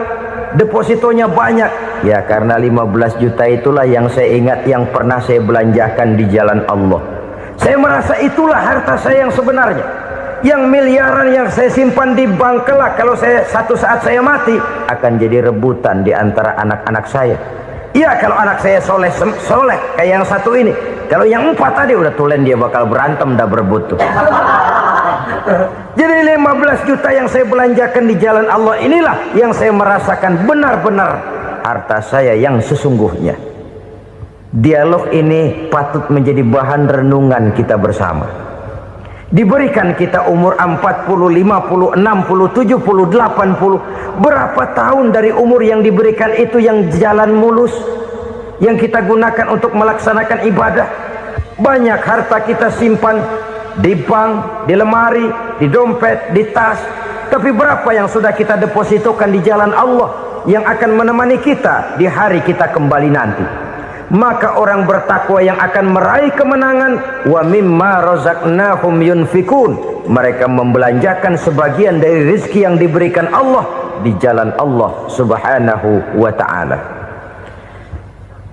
depositonya banyak? Ya karena 15 juta itulah yang saya ingat yang pernah saya belanjakan di jalan Allah. Saya merasa itulah harta saya yang sebenarnya. Yang miliaran yang saya simpan di bank kelak, kalau satu saat saya mati, akan jadi rebutan di antara anak-anak saya. Iya kalau anak saya soleh kayak yang 1 ini. Kalau yang 4 tadi udah tulen dia bakal berantem dah berebut tuh. Jadi 15 juta yang saya belanjakan di jalan Allah inilah yang saya merasakan benar-benar harta saya yang sesungguhnya. Dialog ini patut menjadi bahan renungan kita bersama. Diberikan kita umur 40, 50, 60, 70, 80. Berapa tahun dari umur yang diberikan itu yang jalan mulus, yang kita gunakan untuk melaksanakan ibadah? Banyak harta kita simpan di bank, di lemari, di dompet, di tas. Tapi berapa yang sudah kita depositokan di jalan Allah yang akan menemani kita di hari kita kembali nanti? Maka orang bertakwa yang akan meraih kemenangan, wa mimma razaqnahum yunfikun. Mereka membelanjakan sebagian dari rezeki yang diberikan Allah di jalan Allah subhanahu wa ta'ala.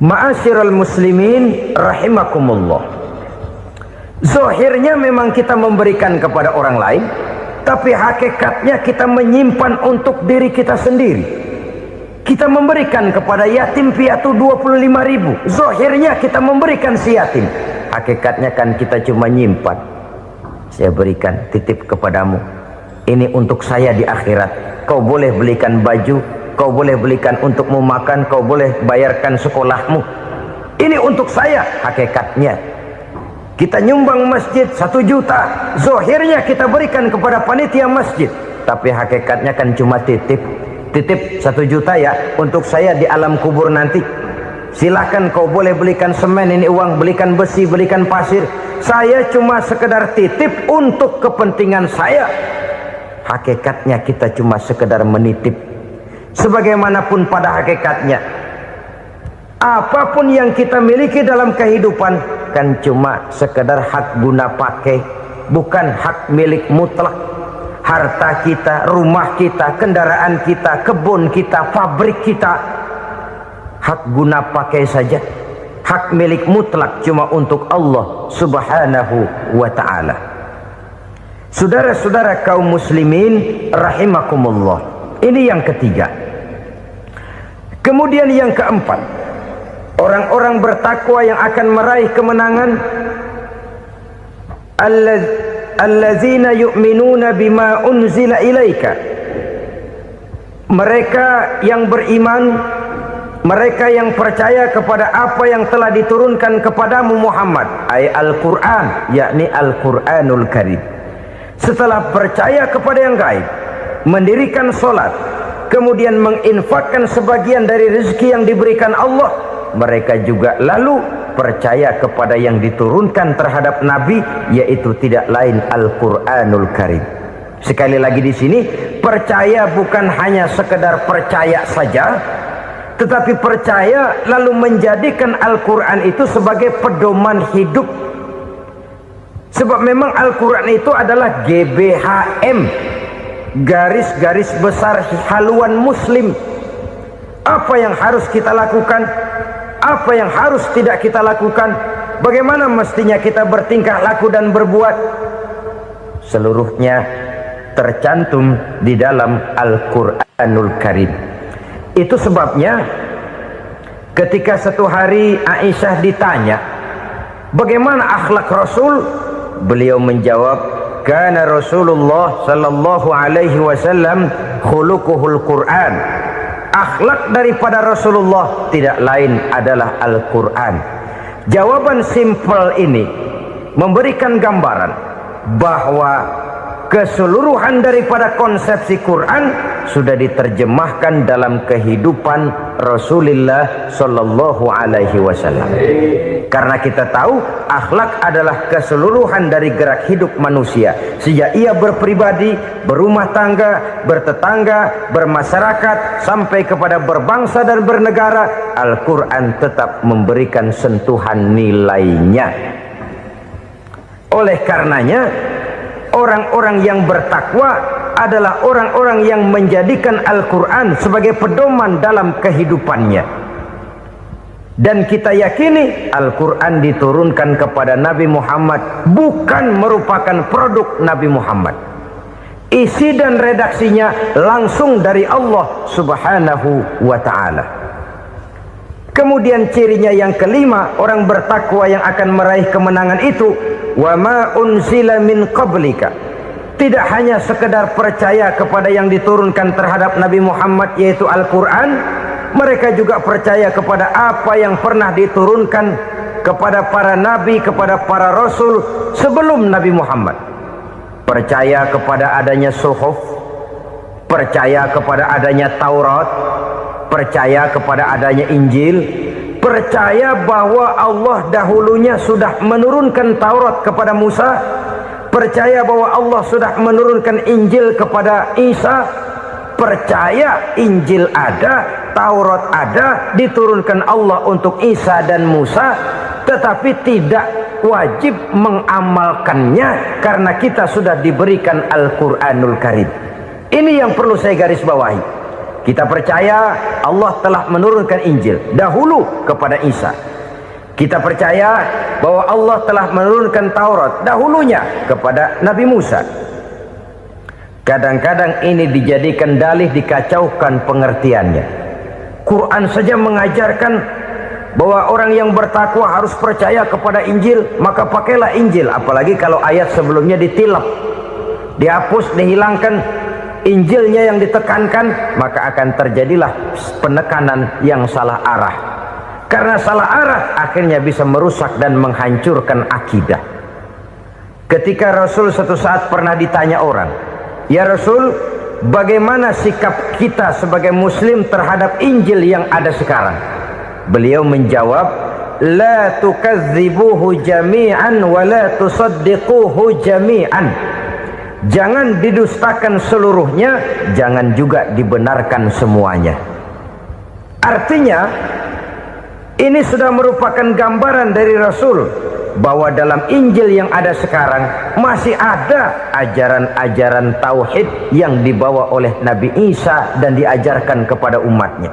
Ma'asyiral muslimin rahimakumullah, zahirnya memang kita memberikan kepada orang lain, tapi hakikatnya kita menyimpan untuk diri kita sendiri. Kita memberikan kepada yatim piatu 25.000, zahirnya kita memberikan si yatim, hakikatnya kan kita cuma nyimpan. Saya berikan, titip kepadamu, ini untuk saya di akhirat. Kau boleh belikan baju, kau boleh belikan untukmu makan, kau boleh bayarkan sekolahmu, ini untuk saya. Hakikatnya kita nyumbang masjid 1 juta, zahirnya kita berikan kepada panitia masjid, tapi hakikatnya kan cuma titip 1 juta ya, untuk saya di alam kubur nanti. Silahkan kau boleh belikan semen, ini uang, belikan besi, belikan pasir, saya cuma sekedar titip untuk kepentingan saya. Hakikatnya kita cuma sekedar menitip. Sebagaimanapun pada hakikatnya, apapun yang kita miliki dalam kehidupan kan cuma sekedar hak guna pakai, bukan hak milik mutlak. Harta kita, rumah kita, kendaraan kita, kebun kita, pabrik kita, hak guna pakai saja. Hak milik mutlak cuma untuk Allah subhanahu wa ta'ala. Saudara-saudara kaum muslimin rahimakumullah, ini yang ketiga. Kemudian yang keempat, orang-orang bertakwa yang akan meraih kemenangan, allazina yu'minuna bima unzila ilaika, mereka yang beriman, mereka yang percaya kepada apa yang telah diturunkan kepadamu Muhammad, ay Al-Quran, yakni Al-Quranul Karim. Setelah percaya kepada yang gaib, mendirikan solat, kemudian menginfakkan sebagian dari rezeki yang diberikan Allah, mereka juga lalu percaya kepada yang diturunkan terhadap Nabi, yaitu tidak lain Al-Quranul Karim. Sekali lagi di sini, percaya bukan hanya sekedar percaya saja, tetapi percaya lalu menjadikan Al-Quran itu sebagai pedoman hidup. Sebab memang Al-Quran itu adalah GBHM, garis-garis besar haluan muslim. Apa yang harus kita lakukan, apa yang harus tidak kita lakukan, bagaimana mestinya kita bertingkah laku dan berbuat, seluruhnya tercantum di dalam Al-Quranul Karim. Itu sebabnya ketika satu hari Aisyah ditanya bagaimana akhlak Rasul, beliau menjawab, kana Rasulullah sallallahu alaihi wasallam khuluquhul Quran. Akhlak daripada Rasulullah tidak lain adalah Al-Quran. Jawaban simpel ini memberikan gambaran bahwa keseluruhan daripada konsepsi Quran sudah diterjemahkan dalam kehidupan Rasulullah sallallahu alaihi wasallam. Karena kita tahu akhlak adalah keseluruhan dari gerak hidup manusia, sejak ia berpribadi, berumah tangga, bertetangga, bermasyarakat, sampai kepada berbangsa dan bernegara. Al-Quran tetap memberikan sentuhan nilainya. Oleh karenanya, orang-orang yang bertakwa adalah orang-orang yang menjadikan Al-Quran sebagai pedoman dalam kehidupannya. Dan kita yakini Al-Quran diturunkan kepada Nabi Muhammad bukan merupakan produk Nabi Muhammad. Isi dan redaksinya langsung dari Allah subhanahu wa ta'ala. Kemudian cirinya yang kelima, orang bertakwa yang akan meraih kemenangan itu, wa ma unzila min qablika. Tidak hanya sekedar percaya kepada yang diturunkan terhadap Nabi Muhammad, yaitu Al-Quran, mereka juga percaya kepada apa yang pernah diturunkan kepada para nabi, kepada para rasul sebelum Nabi Muhammad. Percaya kepada adanya suhuf, percaya kepada adanya Taurat, percaya kepada adanya Injil, percaya bahwa Allah dahulunya sudah menurunkan Taurat kepada Musa, percaya bahwa Allah sudah menurunkan Injil kepada Isa, percaya Injil ada, Taurat ada, diturunkan Allah untuk Isa dan Musa, tetapi tidak wajib mengamalkannya karena kita sudah diberikan Al-Quranul Karim. Ini yang perlu saya garis bawahi. Kita percaya Allah telah menurunkan Injil dahulu kepada Isa. Kita percaya bahwa Allah telah menurunkan Taurat dahulunya kepada Nabi Musa. Kadang-kadang ini dijadikan dalih, dikacaukan pengertiannya. Quran saja mengajarkan bahwa orang yang bertakwa harus percaya kepada Injil, maka pakailah Injil. Apalagi kalau ayat sebelumnya ditilap, dihapus, dihilangkan, Injilnya yang ditekankan, maka akan terjadilah penekanan yang salah arah. Karena salah arah akhirnya bisa merusak dan menghancurkan akidah. Ketika Rasul suatu saat pernah ditanya orang, "Ya Rasul, bagaimana sikap kita sebagai muslim terhadap Injil yang ada sekarang?" Beliau menjawab, "La tukadzibuhu jami'an wa la tusaddiquhu jami'an." Jangan didustakan seluruhnya, jangan juga dibenarkan semuanya. Artinya, ini sudah merupakan gambaran dari Rasul bahwa dalam Injil yang ada sekarang masih ada ajaran-ajaran tauhid yang dibawa oleh Nabi Isa dan diajarkan kepada umatnya.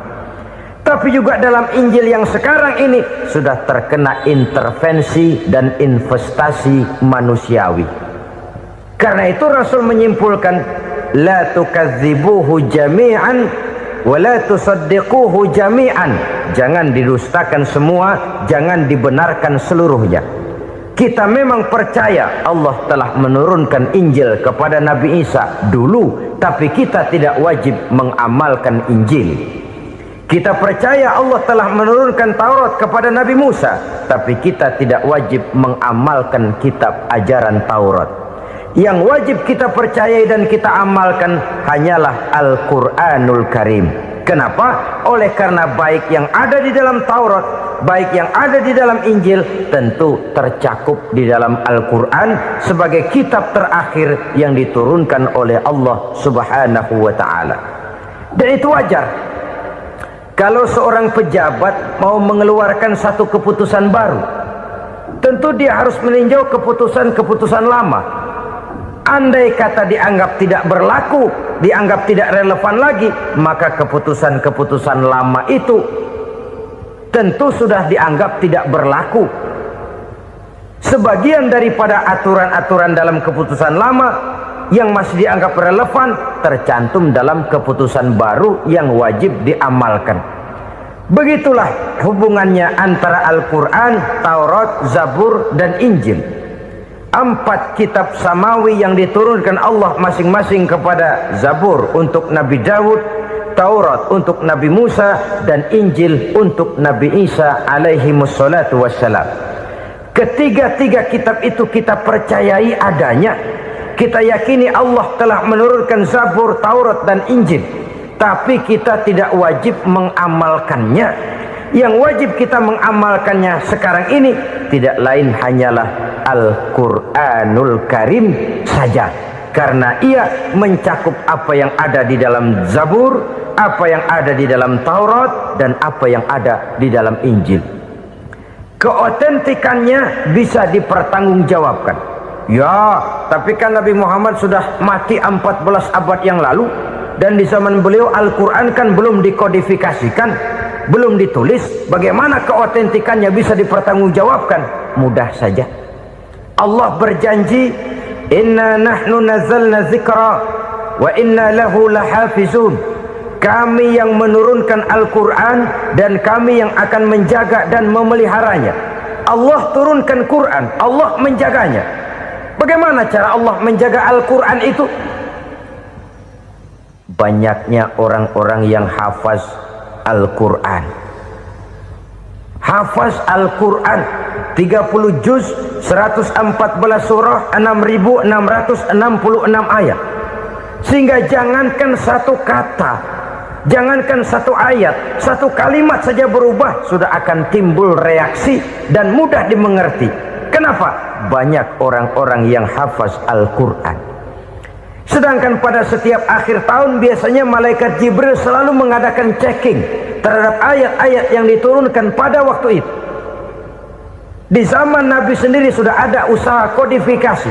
Tapi juga dalam Injil yang sekarang ini sudah terkena intervensi dan investasi manusiawi. Karena itu Rasul menyimpulkan, la tukadzibuhu jami'an wa la tusaddiquhu jami'an. Jangan didustakan semua, jangan dibenarkan seluruhnya. Kita memang percaya Allah telah menurunkan Injil kepada Nabi Isa dulu, tapi kita tidak wajib mengamalkan Injil. Kita percaya Allah telah menurunkan Taurat kepada Nabi Musa, tapi kita tidak wajib mengamalkan kitab ajaran Taurat. Yang wajib kita percayai dan kita amalkan hanyalah Al-Quranul Karim. Kenapa? Oleh karena baik yang ada di dalam Taurat, baik yang ada di dalam Injil, tentu tercakup di dalam Al-Quran sebagai kitab terakhir yang diturunkan oleh Allah Subhanahu wa Ta'ala. Dan itu wajar. Kalau seorang pejabat mau mengeluarkan satu keputusan baru, tentu dia harus meninjau keputusan-keputusan lama. Andai kata dianggap tidak berlaku, dianggap tidak relevan lagi, maka keputusan-keputusan lama itu tentu sudah dianggap tidak berlaku. Sebagian daripada aturan-aturan dalam keputusan lama yang masih dianggap relevan tercantum dalam keputusan baru yang wajib diamalkan. Begitulah hubungannya antara Al-Quran, Taurat, Zabur, dan Injil. 4 kitab samawi yang diturunkan Allah masing-masing kepada Zabur untuk Nabi Daud, Taurat untuk Nabi Musa, dan Injil untuk Nabi Isa alaihi wassalatu wassalam. Ketiga-tiga kitab itu kita percayai adanya. Kita yakini Allah telah menurunkan Zabur, Taurat, dan Injil. Tapi kita tidak wajib mengamalkannya. Yang wajib kita mengamalkannya sekarang ini tidak lain hanyalah Al-Quranul Karim saja. Karena ia mencakup apa yang ada di dalam Zabur, apa yang ada di dalam Taurat, dan apa yang ada di dalam Injil. Keotentikannya bisa dipertanggungjawabkan. Ya, tapi kan Nabi Muhammad sudah mati 14 abad yang lalu, dan di zaman beliau Al-Quran kan belum dikodifikasikan, belum ditulis. Bagaimana keotentikannya bisa dipertanggungjawabkan? Mudah saja. Allah berjanji, inna nahnu nazzalna dzikra wa inna lahu lahafizun. Kami yang menurunkan Al-Quran dan kami yang akan menjaga dan memeliharanya. Allah turunkan Quran, Allah menjaganya. Bagaimana cara Allah menjaga Al-Quran itu? Banyaknya orang-orang yang hafaz Al-Quran. Hafaz Al-Quran 30 juz, 114 surah, 6666 ayat. Sehingga jangankan satu kata, jangankan satu ayat, satu kalimat saja berubah sudah akan timbul reaksi dan mudah dimengerti. Kenapa? Banyak orang-orang yang hafaz Al-Quran. Sedangkan pada setiap akhir tahun biasanya malaikat Jibril selalu mengadakan checking terhadap ayat-ayat yang diturunkan pada waktu itu. Di zaman Nabi sendiri sudah ada usaha kodifikasi.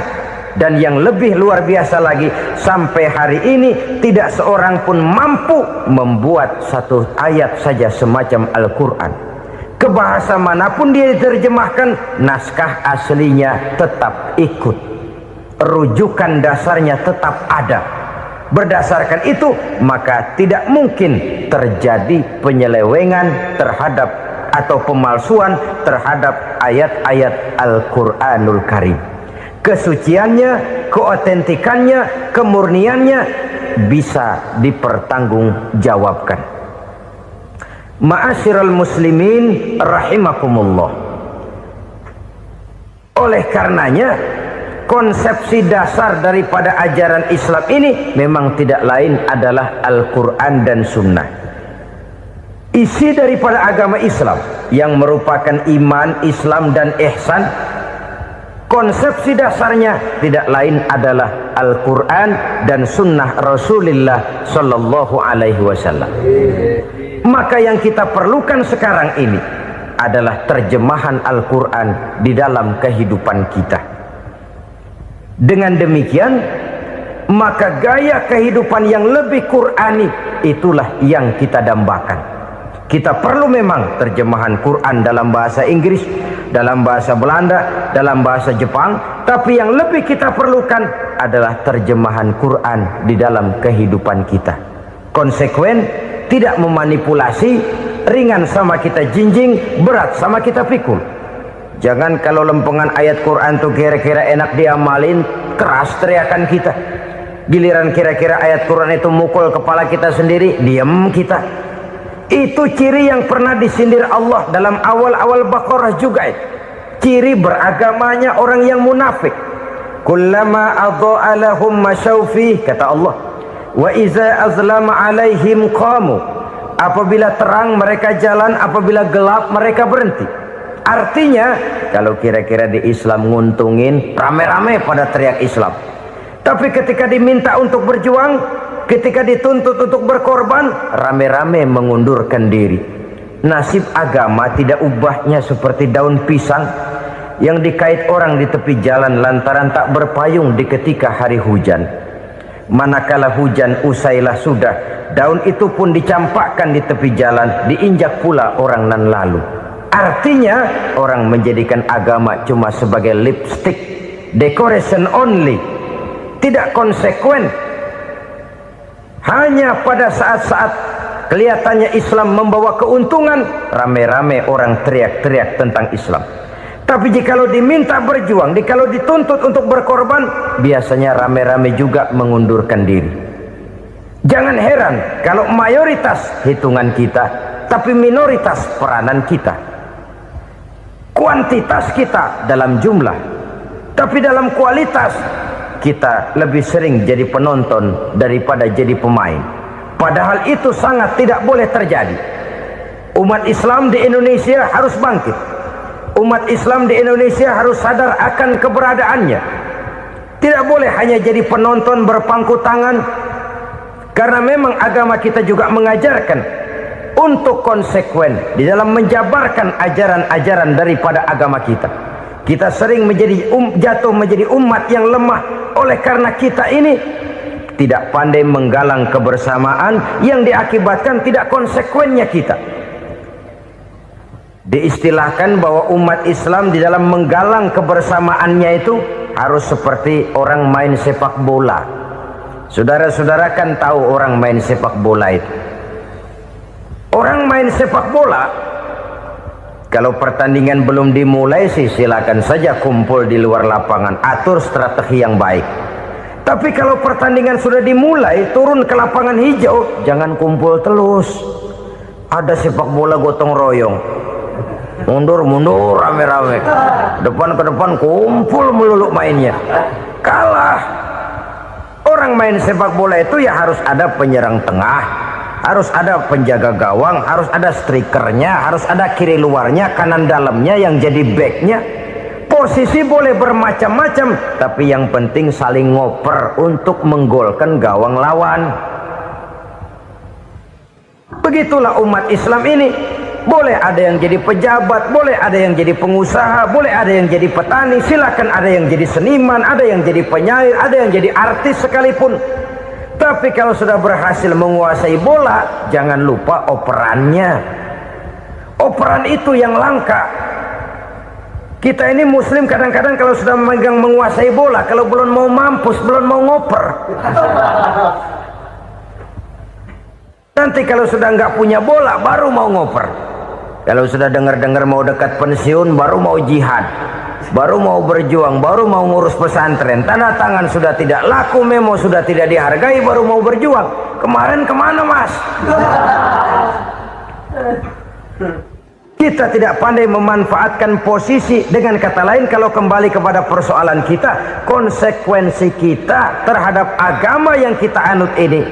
Dan yang lebih luar biasa lagi, sampai hari ini tidak seorang pun mampu membuat satu ayat saja semacam Al-Quran. Ke bahasa manapun dia diterjemahkan, naskah aslinya tetap ikut, rujukan dasarnya tetap ada. Berdasarkan itu, maka tidak mungkin terjadi penyelewengan terhadap atau pemalsuan terhadap ayat-ayat Al-Quranul Karim. Kesuciannya, keotentikannya, kemurniannya bisa dipertanggungjawabkan. Ma'asyiral muslimin rahimakumullah. Oleh karenanya, konsepsi dasar daripada ajaran Islam ini memang tidak lain adalah Al-Quran dan Sunnah. Isi daripada agama Islam yang merupakan iman, Islam dan ihsan, konsepsi dasarnya tidak lain adalah Al-Quran dan Sunnah Rasulullah Sallallahu Alaihi Wasallam. Maka yang kita perlukan sekarang ini adalah terjemahan Al-Quran di dalam kehidupan kita. Dengan demikian, maka gaya kehidupan yang lebih Qurani itulah yang kita dambakan. Kita perlu memang terjemahan Quran dalam bahasa Inggris, dalam bahasa Belanda, dalam bahasa Jepang, tapi yang lebih kita perlukan adalah terjemahan Quran di dalam kehidupan kita. Konsekuen, tidak memanipulasi, ringan sama kita jinjing, berat sama kita pikul. Jangan kalau lempengan ayat Quran tuh kira-kira enak diamalin, keras teriakan kita. Giliran kira-kira ayat Quran itu mukul kepala kita sendiri, diam kita. Itu ciri yang pernah disindir Allah dalam awal-awal Baqarah juga. Ciri beragamanya orang yang munafik. Kullama adha'a lahum masyawfih, kata Allah. Wa iza azlama alaihim qamu. Apabila terang mereka jalan, apabila gelap mereka berhenti. Artinya, kalau kira-kira di Islam nguntungin, rame-rame pada teriak Islam. Tapi ketika diminta untuk berjuang, ketika dituntut untuk berkorban, rame-rame mengundurkan diri. Nasib agama tidak ubahnya seperti daun pisang yang dikait orang di tepi jalan lantaran tak berpayung di ketika hari hujan. Manakala hujan usailah sudah, daun itu pun dicampakkan di tepi jalan, diinjak pula orang nan lalu. Artinya, orang menjadikan agama cuma sebagai lipstick, decoration only, tidak konsekuen. Hanya pada saat-saat kelihatannya Islam membawa keuntungan, rame-rame orang teriak-teriak tentang Islam. Tapi jikalau diminta berjuang, jikalau dituntut untuk berkorban, biasanya rame-rame juga mengundurkan diri. Jangan heran kalau mayoritas hitungan kita, tapi minoritas peranan kita. Kuantitas kita dalam jumlah, tapi dalam kualitas kita lebih sering jadi penonton daripada jadi pemain. Padahal itu sangat tidak boleh terjadi. Umat Islam di Indonesia harus bangkit. Umat Islam di Indonesia harus sadar akan keberadaannya. Tidak boleh hanya jadi penonton berpangku tangan. Karena memang agama kita juga mengajarkan untuk konsekuen di dalam menjabarkan ajaran-ajaran daripada agama kita. Kita sering menjadi jatuh menjadi umat yang lemah oleh karena kita ini tidak pandai menggalang kebersamaan yang diakibatkan tidak konsekuennya kita. Diistilahkan bahwa umat Islam di dalam menggalang kebersamaannya itu harus seperti orang main sepak bola. Saudara-saudara kan tahu orang main sepak bola itu. Orang main sepak bola, kalau pertandingan belum dimulai sih silakan saja kumpul di luar lapangan, atur strategi yang baik. Tapi kalau pertandingan sudah dimulai, turun ke lapangan hijau, jangan kumpul terus. Ada sepak bola gotong royong, mundur-mundur rame-rame, depan ke depan kumpul melulu mainnya. Kalah. Orang main sepak bola itu ya harus ada penyerang tengah, harus ada penjaga gawang, harus ada strikernya, harus ada kiri luarnya, kanan dalamnya yang jadi backnya. Posisi boleh bermacam-macam, tapi yang penting saling ngoper untuk menggolkan gawang lawan. Begitulah umat Islam ini. boleh ada yang jadi pejabat, boleh ada yang jadi pengusaha, boleh ada yang jadi petani, silakan ada yang jadi seniman, ada yang jadi penyair, ada yang jadi artis sekalipun. Tapi kalau sudah berhasil menguasai bola, jangan lupa operannya. Operan itu yang langka. Kita ini muslim kadang-kadang kalau sudah memegang menguasai bola, kalau belum mau mampus, belum mau ngoper. Nanti kalau sudah nggak punya bola, baru mau ngoper. Kalau sudah dengar-dengar mau dekat pensiun, baru mau jihad, baru mau berjuang, baru mau ngurus pesantren. Tanda tangan sudah tidak laku, memo sudah tidak dihargai, baru mau berjuang. Kemarin kemana, Mas? Kita tidak pandai memanfaatkan posisi. Dengan kata lain, kalau kembali kepada persoalan kita, konsekuensi kita terhadap agama yang kita anut ini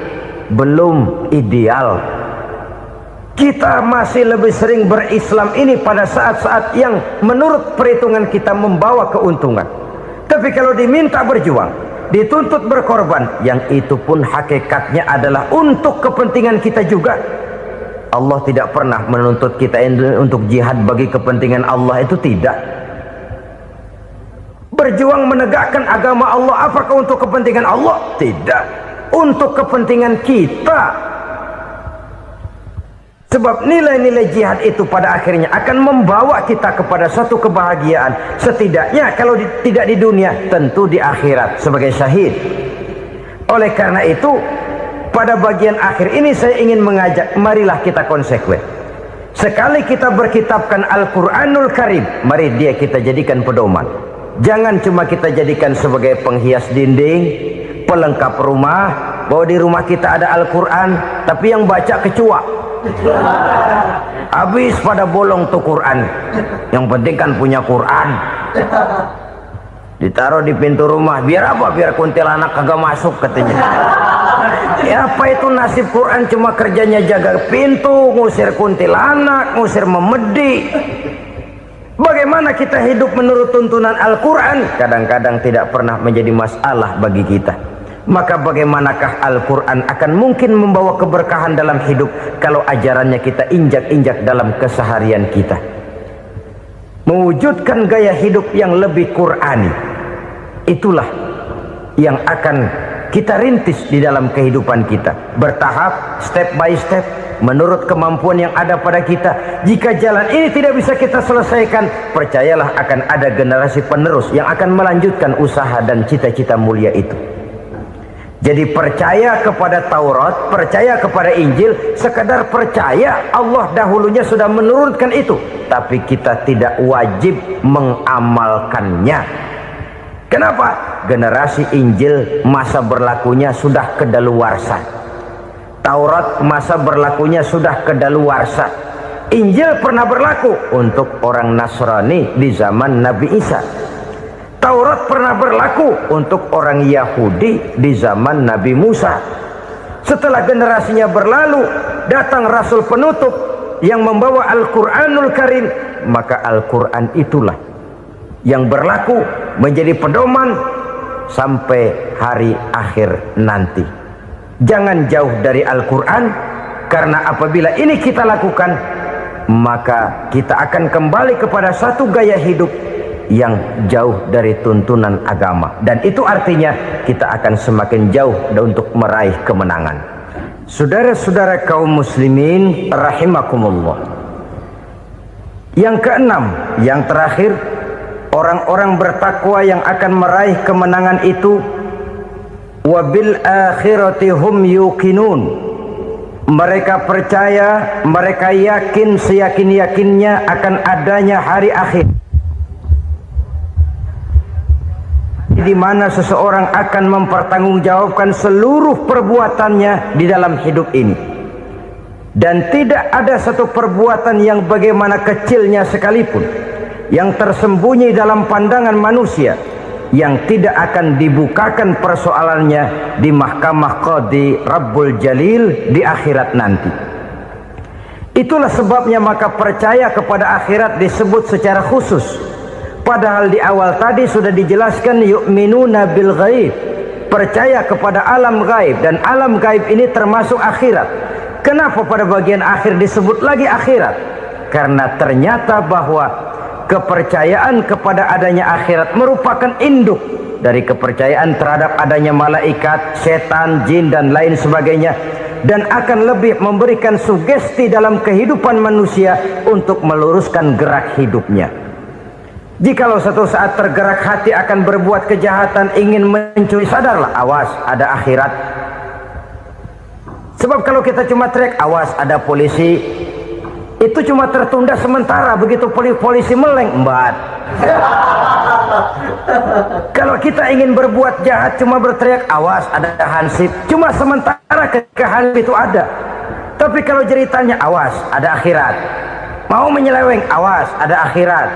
belum ideal. Kita masih lebih sering berislam ini pada saat-saat yang menurut perhitungan kita membawa keuntungan. Tapi kalau diminta berjuang, dituntut berkorban, yang itu pun hakikatnya adalah untuk kepentingan kita juga. Allah tidak pernah menuntut kita untuk jihad bagi kepentingan Allah, itu tidak. Berjuang menegakkan agama Allah, apakah untuk kepentingan Allah? Tidak, untuk kepentingan kita. Sebab nilai-nilai jihad itu pada akhirnya akan membawa kita kepada suatu kebahagiaan. Setidaknya kalau tidak di dunia, tentu di akhirat sebagai syahid. Oleh karena itu, pada bagian akhir ini saya ingin mengajak, marilah kita konsekuen. Sekali kita berkitabkan Al-Quranul Karim, mari dia kita jadikan pedoman. Jangan cuma kita jadikan sebagai penghias dinding, pelengkap rumah, bahwa di rumah kita ada Al-Quran, tapi yang baca kecoa. Habis pada bolong tuh Quran. Yang penting kan punya Quran. Ditaruh di pintu rumah, biar apa? Biar kuntilanak kagak masuk katanya. Ya apa itu nasib Quran, cuma kerjanya jaga pintu, ngusir kuntilanak, ngusir memedi. Bagaimana kita hidup menurut tuntunan Al-Quran? Kadang-kadang tidak pernah menjadi masalah bagi kita. Maka bagaimanakah Al-Quran akan mungkin membawa keberkahan dalam hidup kalau ajarannya kita injak-injak dalam keseharian kita? Mewujudkan gaya hidup yang lebih Qurani, itulah yang akan kita rintis di dalam kehidupan kita, bertahap, step by step, menurut kemampuan yang ada pada kita. Jika jalan ini tidak bisa kita selesaikan, percayalah akan ada generasi penerus yang akan melanjutkan usaha dan cita-cita mulia itu. Jadi percaya kepada Taurat, percaya kepada Injil, sekadar percaya Allah dahulunya sudah menurunkan itu, tapi kita tidak wajib mengamalkannya. Kenapa? Generasi Injil masa berlakunya sudah kedaluarsa. Taurat masa berlakunya sudah kedaluarsa. Injil pernah berlaku untuk orang Nasrani di zaman Nabi Isa. Taurat pernah berlaku untuk orang Yahudi di zaman Nabi Musa. Setelah generasinya berlalu, datang Rasul penutup yang membawa Al-Quranul Karim. Maka Al-Quran itulah yang berlaku menjadi pedoman sampai hari akhir nanti. Jangan jauh dari Al-Quran, karena apabila ini kita lakukan, maka kita akan kembali kepada satu gaya hidup yang jauh dari tuntunan agama, dan itu artinya kita akan semakin jauh untuk meraih kemenangan. Saudara-saudara kaum muslimin rahimakumullah. Yang keenam, yang terakhir, orang-orang bertakwa yang akan meraih kemenangan itu wabil akhirati hum yuqinun. Mereka percaya, mereka yakin seyakin-yakinnya akan adanya hari akhir, di mana seseorang akan mempertanggungjawabkan seluruh perbuatannya di dalam hidup ini, dan tidak ada satu perbuatan yang bagaimana kecilnya sekalipun yang tersembunyi dalam pandangan manusia yang tidak akan dibukakan persoalannya di mahkamah Qadi Rabbul Jalil di akhirat nanti. Itulah sebabnya maka percaya kepada akhirat disebut secara khusus. Padahal di awal tadi sudah dijelaskan yu'minuna bil ghaib, percaya kepada alam gaib, dan alam gaib ini termasuk akhirat. Kenapa pada bagian akhir disebut lagi akhirat? karena ternyata bahwa kepercayaan kepada adanya akhirat merupakan induk dari kepercayaan terhadap adanya malaikat, setan, jin dan lain sebagainya, dan akan lebih memberikan sugesti dalam kehidupan manusia untuk meluruskan gerak hidupnya. Jikalau satu saat tergerak hati akan berbuat kejahatan, ingin mencuri, sadarlah, awas ada akhirat. Sebab kalau kita cuma teriak awas ada polisi, itu cuma tertunda sementara, begitu polisi meleng embat. Kalau kita ingin berbuat jahat cuma berteriak awas ada hansip, cuma sementara kehansip itu ada. Tapi kalau ceritanya awas ada akhirat, mau menyeleweng awas ada akhirat,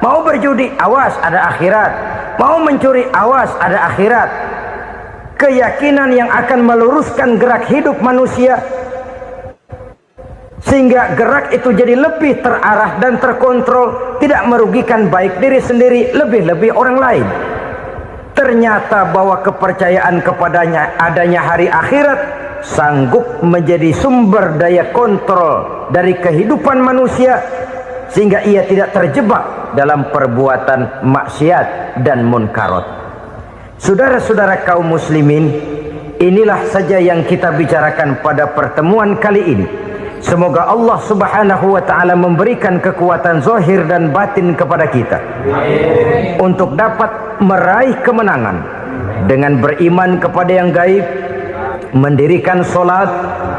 mau berjudi awas ada akhirat, mau mencuri awas ada akhirat. Keyakinan yang akan meluruskan gerak hidup manusia sehingga gerak itu jadi lebih terarah dan terkontrol, tidak merugikan baik diri sendiri, lebih-lebih orang lain. Ternyata bahwa kepercayaan kepadanya adanya hari akhirat sanggup menjadi sumber daya kontrol dari kehidupan manusia, sehingga ia tidak terjebak dalam perbuatan maksiat dan munkarat. Saudara-saudara kaum muslimin, inilah saja yang kita bicarakan pada pertemuan kali ini. Semoga Allah subhanahu wa ta'ala memberikan kekuatan zahir dan batin kepada kita untuk dapat meraih kemenangan dengan beriman kepada yang gaib, mendirikan solat,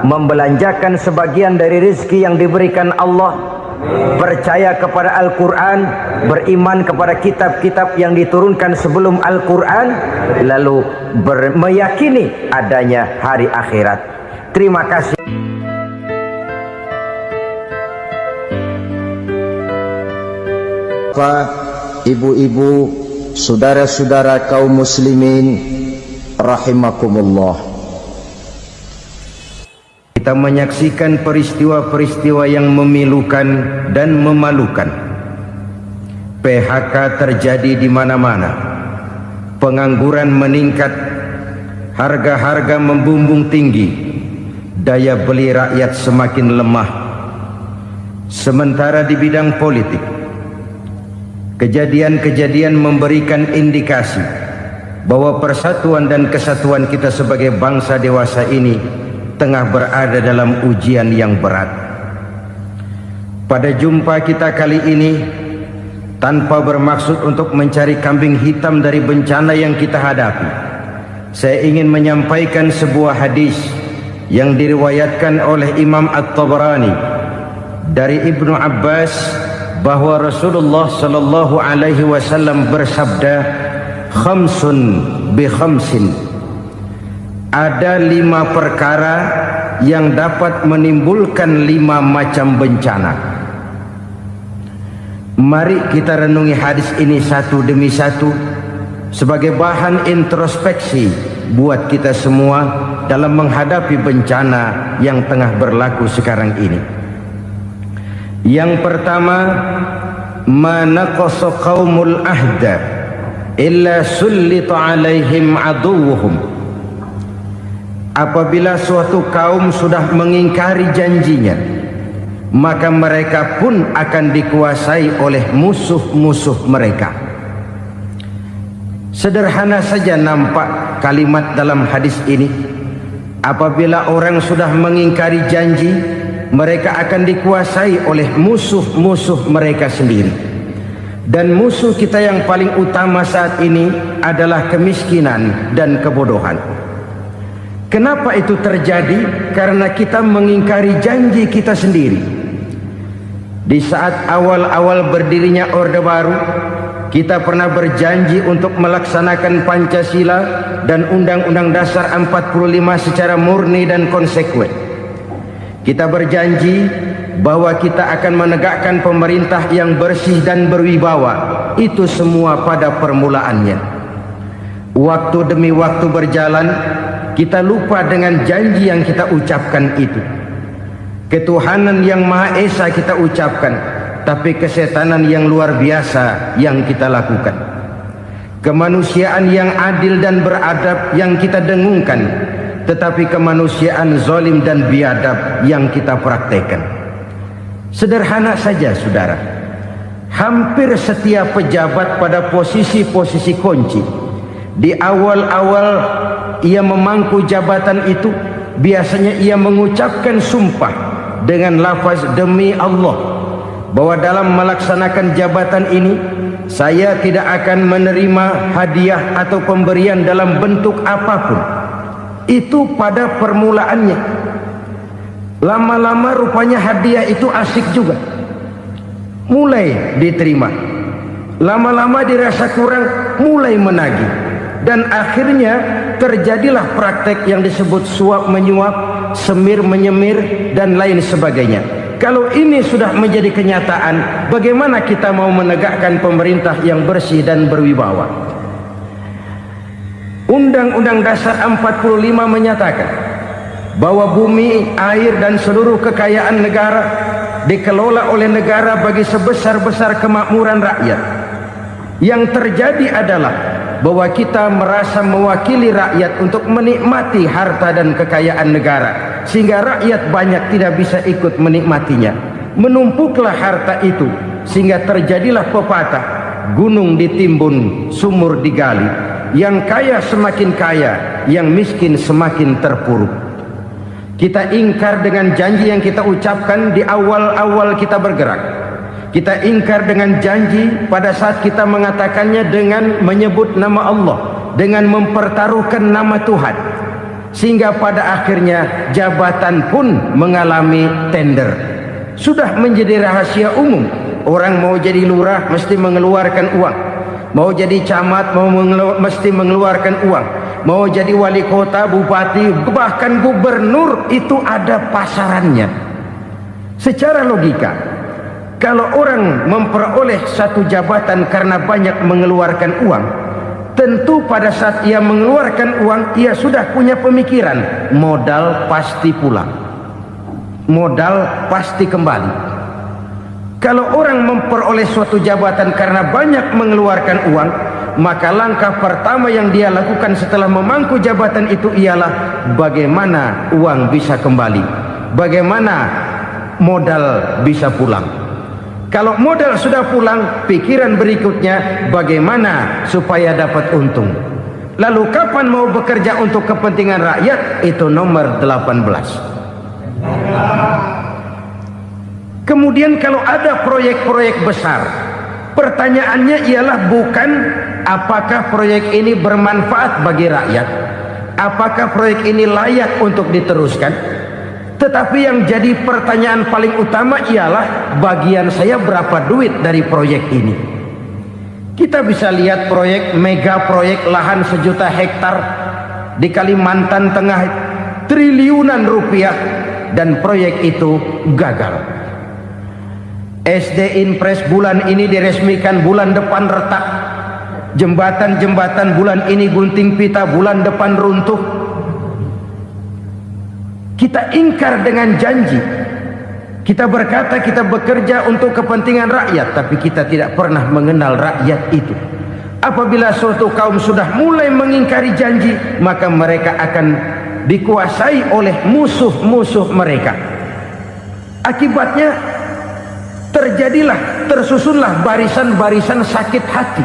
membelanjakan sebagian dari rezeki yang diberikan Allah, percaya kepada Al-Quran, beriman kepada kitab-kitab yang diturunkan sebelum Al-Quran, lalu meyakini adanya hari akhirat. Terima kasih. Ibu-ibu, saudara-saudara kaum muslimin rahimakumullah, kita menyaksikan peristiwa-peristiwa yang memilukan dan memalukan. PHK terjadi di mana-mana, pengangguran meningkat, harga-harga membumbung tinggi, daya beli rakyat semakin lemah. Sementara di bidang politik, kejadian-kejadian memberikan indikasi bahwa persatuan dan kesatuan kita sebagai bangsa dewasa ini tengah berada dalam ujian yang berat. Pada jumpa kita kali ini, tanpa bermaksud untuk mencari kambing hitam dari bencana yang kita hadapi, saya ingin menyampaikan sebuah hadis yang diriwayatkan oleh Imam At-Tabarani dari Ibnu Abbas, bahwa Rasulullah sallallahu alaihi wasallam bersabda, khamsun bi khamsin, ada 5 perkara yang dapat menimbulkan 5 macam bencana. Mari kita renungi hadis ini satu demi satu sebagai bahan introspeksi buat kita semua dalam menghadapi bencana yang tengah berlaku sekarang ini. Yang pertama, manaqasa qaumul ahda illa sullita alaihim aduwuhum. Apabila suatu kaum sudah mengingkari janjinya, maka mereka pun akan dikuasai oleh musuh-musuh mereka. Sederhana saja nampak kalimat dalam hadis ini. Apabila orang sudah mengingkari janji, mereka akan dikuasai oleh musuh-musuh mereka sendiri. Dan musuh kita yang paling utama saat ini adalah kemiskinan dan kebodohan. Kenapa itu terjadi? Karena kita mengingkari janji kita sendiri. Di saat awal-awal berdirinya Orde Baru, kita pernah berjanji untuk melaksanakan Pancasila dan Undang-Undang Dasar 45 secara murni dan konsekuen. Kita berjanji bahwa kita akan menegakkan pemerintah yang bersih dan berwibawa. Itu semua pada permulaannya. Waktu demi waktu berjalan, kita lupa dengan janji yang kita ucapkan itu. Ketuhanan yang Maha Esa kita ucapkan, tapi kesetanan yang luar biasa yang kita lakukan. Kemanusiaan yang adil dan beradab yang kita dengungkan, tetapi kemanusiaan zalim dan biadab yang kita praktekkan. Sederhana saja saudara, hampir setiap pejabat pada posisi-posisi kunci, di awal-awal ia memangku jabatan itu, biasanya ia mengucapkan sumpah dengan lafaz demi Allah, bahwa dalam melaksanakan jabatan ini saya tidak akan menerima hadiah atau pemberian dalam bentuk apapun. Itu pada permulaannya. Lama-lama rupanya hadiah itu asik juga, mulai diterima. Lama-lama dirasa kurang, mulai menagih. Dan akhirnya terjadilah praktek yang disebut suap menyuap, semir menyemir, dan lain sebagainya. Kalau ini sudah menjadi kenyataan, bagaimana kita mau menegakkan pemerintah yang bersih dan berwibawa? Undang-Undang Dasar 45 menyatakan bahwa bumi, air, dan seluruh kekayaan negara dikelola oleh negara bagi sebesar-besar kemakmuran rakyat. Yang terjadi adalah bahwa kita merasa mewakili rakyat untuk menikmati harta dan kekayaan negara, sehingga rakyat banyak tidak bisa ikut menikmatinya. Menumpuklah harta itu sehingga terjadilah pepatah, gunung ditimbun, sumur digali. Yang kaya semakin kaya, yang miskin semakin terpuruk. Kita ingkar dengan janji yang kita ucapkan di awal-awal kita bergerak. Kita ingkar dengan janji pada saat kita mengatakannya dengan menyebut nama Allah, dengan mempertaruhkan nama Tuhan. Sehingga pada akhirnya jabatan pun mengalami tender. Sudah menjadi rahasia umum. Orang mau jadi lurah mesti mengeluarkan uang. Mau jadi camat mesti mengeluarkan uang. Mau jadi wali kota, bupati, bahkan gubernur, itu ada pasarannya. Secara logika, kalau orang memperoleh satu jabatan karena banyak mengeluarkan uang, tentu pada saat ia mengeluarkan uang, ia sudah punya pemikiran, modal pasti pulang, modal pasti kembali. Kalau orang memperoleh suatu jabatan karena banyak mengeluarkan uang, maka langkah pertama yang dia lakukan setelah memangku jabatan itu ialah bagaimana uang bisa kembali, bagaimana modal bisa pulang. Kalau modal sudah pulang, pikiran berikutnya bagaimana supaya dapat untung. Lalu kapan mau bekerja untuk kepentingan rakyat? Itu nomor 18. Kemudian kalau ada proyek-proyek besar, pertanyaannya ialah bukan apakah proyek ini bermanfaat bagi rakyat, apakah proyek ini layak untuk diteruskan, tetapi yang jadi pertanyaan paling utama ialah bagian saya berapa duit dari proyek ini. Kita bisa lihat proyek, mega proyek lahan 1 juta hektar di Kalimantan Tengah, triliunan rupiah, dan proyek itu gagal. SD Impres bulan ini diresmikan, bulan depan retak. Jembatan-jembatan bulan ini gunting pita, bulan depan runtuh. Kita ingkar dengan janji. Kita berkata kita bekerja untuk kepentingan rakyat, tapi kita tidak pernah mengenal rakyat itu. Apabila suatu kaum sudah mulai mengingkari janji, maka mereka akan dikuasai oleh musuh-musuh mereka. Akibatnya tersusunlah barisan-barisan sakit hati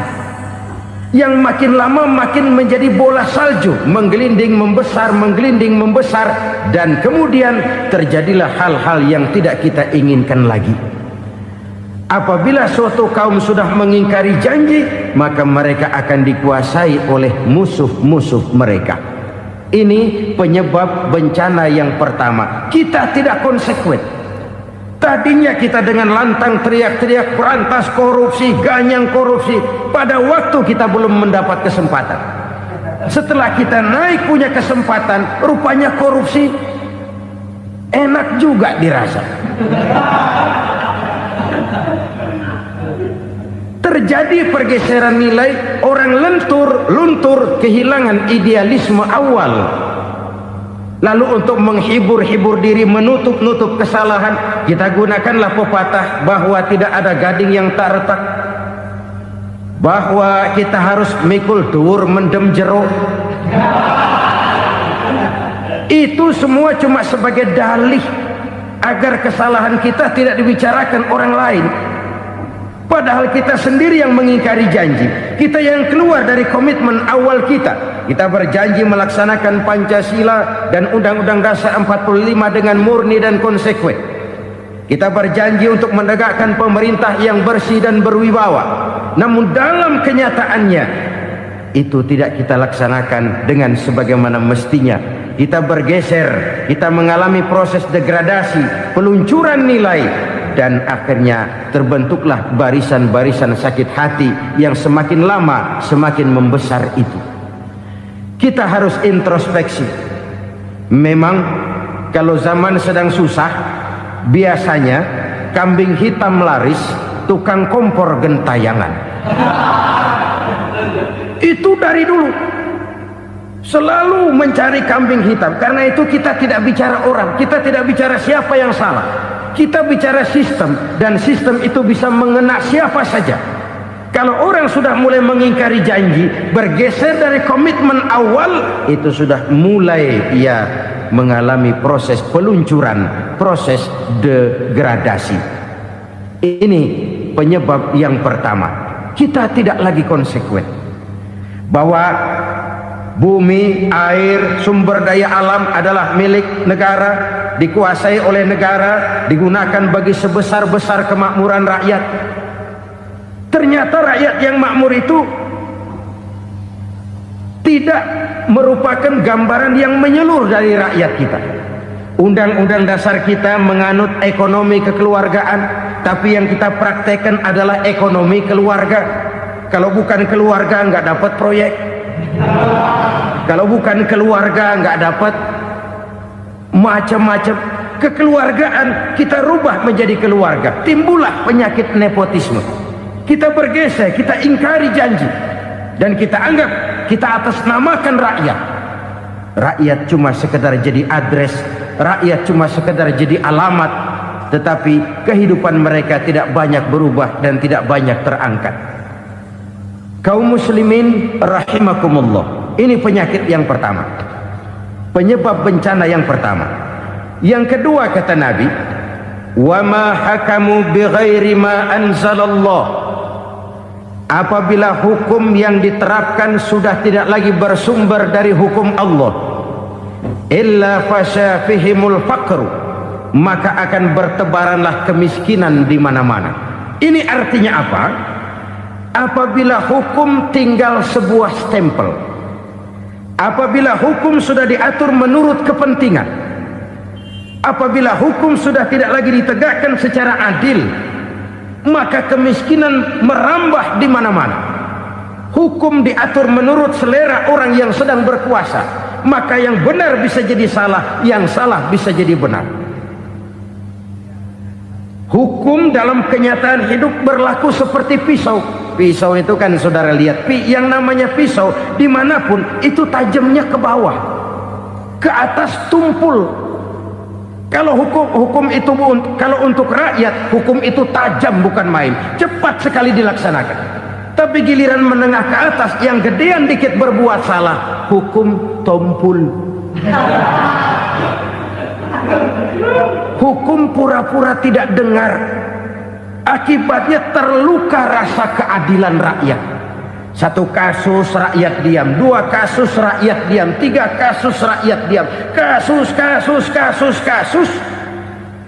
yang makin lama makin menjadi bola salju, menggelinding membesar, dan kemudian terjadilah hal-hal yang tidak kita inginkan lagi. Apabila suatu kaum sudah mengingkari janji, maka mereka akan dikuasai oleh musuh-musuh mereka. Ini penyebab bencana yang pertama. Kita tidak konsekuen. Tadinya kita dengan lantang teriak-teriak berantas korupsi, ganyang korupsi. Pada waktu kita belum mendapat kesempatan. Setelah kita naik punya kesempatan, rupanya korupsi enak juga dirasa. Terjadi pergeseran nilai, orang luntur, kehilangan idealisme awal. Lalu untuk menghibur diri, menutup kesalahan, kita gunakanlah pepatah bahwa tidak ada gading yang tak retak, bahwa kita harus mikul dhuwur mendem jero. Itu semua cuma sebagai dalih agar kesalahan kita tidak dibicarakan orang lain. Padahal kita sendiri yang mengingkari janji. Kita yang keluar dari komitmen awal kita. Kita berjanji melaksanakan Pancasila dan Undang-Undang Dasar 45 dengan murni dan konsekuen. Kita berjanji untuk menegakkan pemerintah yang bersih dan berwibawa. Namun dalam kenyataannya itu tidak kita laksanakan dengan sebagaimana mestinya. Kita bergeser, kita mengalami proses degradasi, peluncuran nilai, dan akhirnya terbentuklah barisan-barisan sakit hati yang semakin lama semakin membesar itu. Kita harus introspeksi. Memang kalau zaman sedang susah, biasanya kambing hitam laris, tukang kompor gentayangan. Itu dari dulu selalu mencari kambing hitam. Karena itu kita tidak bicara orang, kita tidak bicara siapa yang salah, kita bicara sistem. Dan sistem itu bisa mengena siapa saja. Kalau orang sudah mulai mengingkari janji, bergeser dari komitmen awal, itu sudah mulai ia mengalami proses peluncuran, proses degradasi. Ini penyebab yang pertama. Kita tidak lagi konsekuen bahwa bumi, air, sumber daya alam adalah milik negara, dikuasai oleh negara, digunakan bagi sebesar-besar kemakmuran rakyat. Ternyata rakyat yang makmur itu tidak merupakan gambaran yang menyeluruh dari rakyat kita. Undang-undang dasar kita menganut ekonomi kekeluargaan, tapi yang kita praktekkan adalah ekonomi keluarga. Kalau bukan keluarga nggak dapat proyek. Kalau bukan keluarga nggak dapat macam-macam. Kekeluargaan kita rubah menjadi keluarga. Timbullah penyakit nepotisme. Kita bergeser, kita ingkari janji, dan kita anggap kita atasnamakan rakyat. Rakyat cuma sekedar jadi address, rakyat cuma sekedar jadi alamat, tetapi kehidupan mereka tidak banyak berubah dan tidak banyak terangkat. Kaum muslimin rahimakumullah, ini penyakit yang pertama, penyebab bencana yang pertama. Yang kedua, kata Nabi, wa ma hakamu bighairi ma anzalallah. Apabila hukum yang diterapkan sudah tidak lagi bersumber dari hukum Allah, illa fasha fihimul faqru, maka akan bertebaranlah kemiskinan di mana-mana. Ini artinya apa? Apabila hukum tinggal sebuah stempel, apabila hukum sudah diatur menurut kepentingan, apabila hukum sudah tidak lagi ditegakkan secara adil, maka kemiskinan merambah di mana-mana. Hukum diatur menurut selera orang yang sedang berkuasa, maka yang benar bisa jadi salah, yang salah bisa jadi benar. Hukum dalam kenyataan hidup berlaku seperti pisau. Pisau itu kan saudara lihat, yang namanya pisau dimanapun itu tajamnya ke bawah, ke atas tumpul. Kalau hukum itu, kalau untuk rakyat, hukum itu tajam bukan main, cepat sekali dilaksanakan. Tapi giliran menengah ke atas, yang gedean dikit berbuat salah, hukum tompul. Hukum pura-pura tidak dengar. Akibatnya terluka rasa keadilan rakyat. Satu kasus rakyat diam, dua kasus rakyat diam, tiga kasus rakyat diam, kasus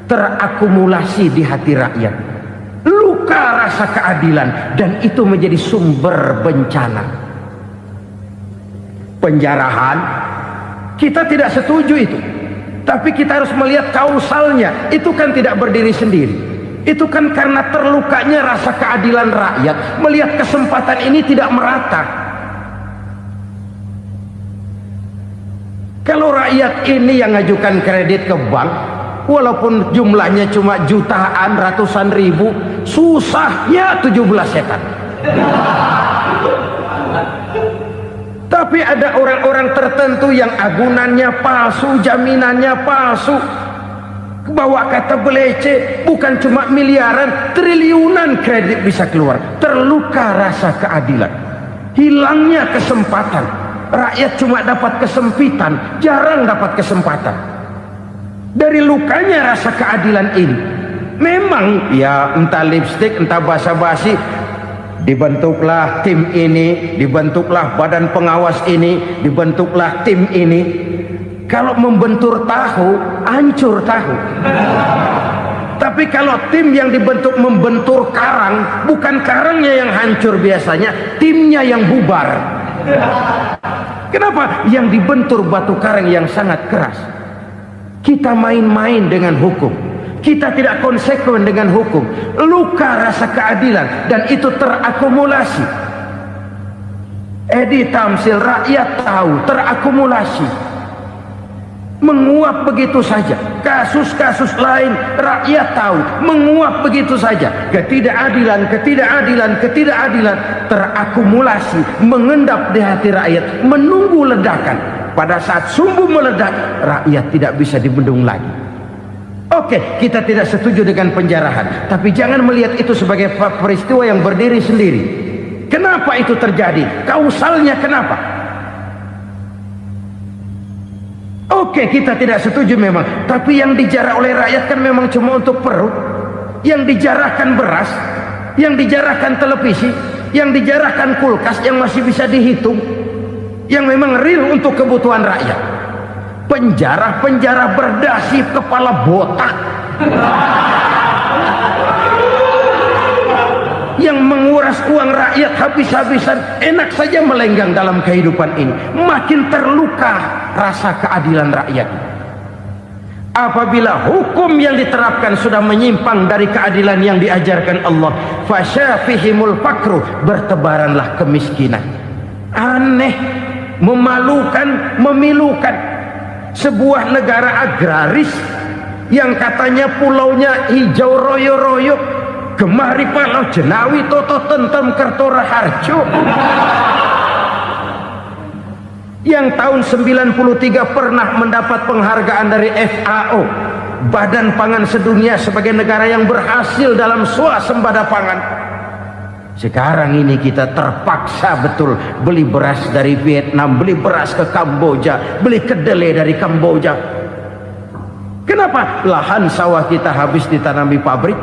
terakumulasi di hati rakyat. Luka rasa keadilan, dan itu menjadi sumber bencana. Penjarahan, kita tidak setuju itu, tapi kita harus melihat kausalnya. Itu kan tidak berdiri sendiri. Itu kan karena terlukanya rasa keadilan rakyat, melihat kesempatan ini tidak merata. Kalau rakyat ini yang ngajukan kredit ke bank, walaupun jumlahnya cuma jutaan, ratusan ribu, susahnya 17 setan. Tapi ada orang-orang tertentu yang agunannya palsu, jaminannya palsu, bawa kata belece, bukan cuma miliaran, triliunan kredit bisa keluar. Terluka rasa keadilan, hilangnya kesempatan. Rakyat cuma dapat kesempitan, jarang dapat kesempatan. Dari lukanya rasa keadilan ini. Memang ya entah lipstik, entah basa-basi, dibentuklah tim ini, dibentuklah badan pengawas ini, dibentuklah tim ini. Kalau membentur tahu, hancur tahu. Tapi kalau tim yang dibentuk membentur karang, bukan karangnya yang hancur biasanya, timnya yang bubar. Kenapa? Yang dibentur batu karang yang sangat keras. Kita main-main dengan hukum, kita tidak konsekuen dengan hukum, luka rasa keadilan, dan itu terakumulasi. Edi Tamsil, rakyat tahu, terakumulasi, menguap begitu saja. Kasus-kasus lain rakyat tahu, menguap begitu saja. Ketidakadilan, ketidakadilan, ketidakadilan terakumulasi, mengendap di hati rakyat, menunggu ledakan. Pada saat sumbu meledak, rakyat tidak bisa dibendung lagi. Oke, kita tidak setuju dengan penjarahan, tapi jangan melihat itu sebagai peristiwa yang berdiri sendiri. Kenapa itu terjadi? Kausalnya kenapa? Oke, kita tidak setuju memang, tapi yang dijarah oleh rakyat kan memang cuma untuk perut. Yang dijarahkan beras, yang dijarahkan televisi, yang dijarahkan kulkas yang masih bisa dihitung, yang memang real untuk kebutuhan rakyat. Penjara-penjara berdasi kepala botak yang menguras uang rakyat habis-habisan, enak saja melenggang dalam kehidupan ini. Makin terluka rasa keadilan rakyat. Apabila hukum yang diterapkan sudah menyimpang dari keadilan yang diajarkan Allah, fasyafihimul fakru, bertebaranlah kemiskinan. Aneh, memalukan, memilukan. Sebuah negara agraris yang katanya pulaunya hijau royo-royo, Gemah Ripalau, Jenawi, Toto, Tentem, Kertora, Harjo, yang tahun 93 pernah mendapat penghargaan dari FAO, Badan Pangan Sedunia, sebagai negara yang berhasil dalam swasembada pangan. Sekarang ini kita terpaksa betul beli beras dari Vietnam, beli beras ke Kamboja, beli kedelai dari Kamboja. Kenapa? Lahan sawah kita habis ditanami pabrik.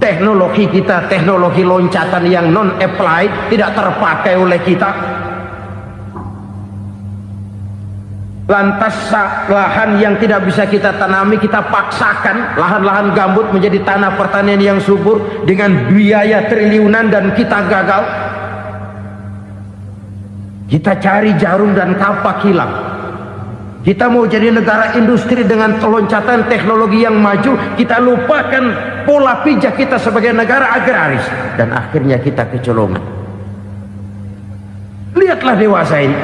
Teknologi kita, teknologi loncatan yang non-applied, tidak terpakai oleh kita. Lantas lahan yang tidak bisa kita tanami, kita paksakan lahan-lahan gambut menjadi tanah pertanian yang subur dengan biaya triliunan, dan kita gagal. Kita cari jarum dan kapak hilang. Kita mau jadi negara industri dengan loncatan teknologi yang maju, kita lupakan pola pijak kita sebagai negara agraris, dan akhirnya kita kecolongan. Lihatlah dewasa ini,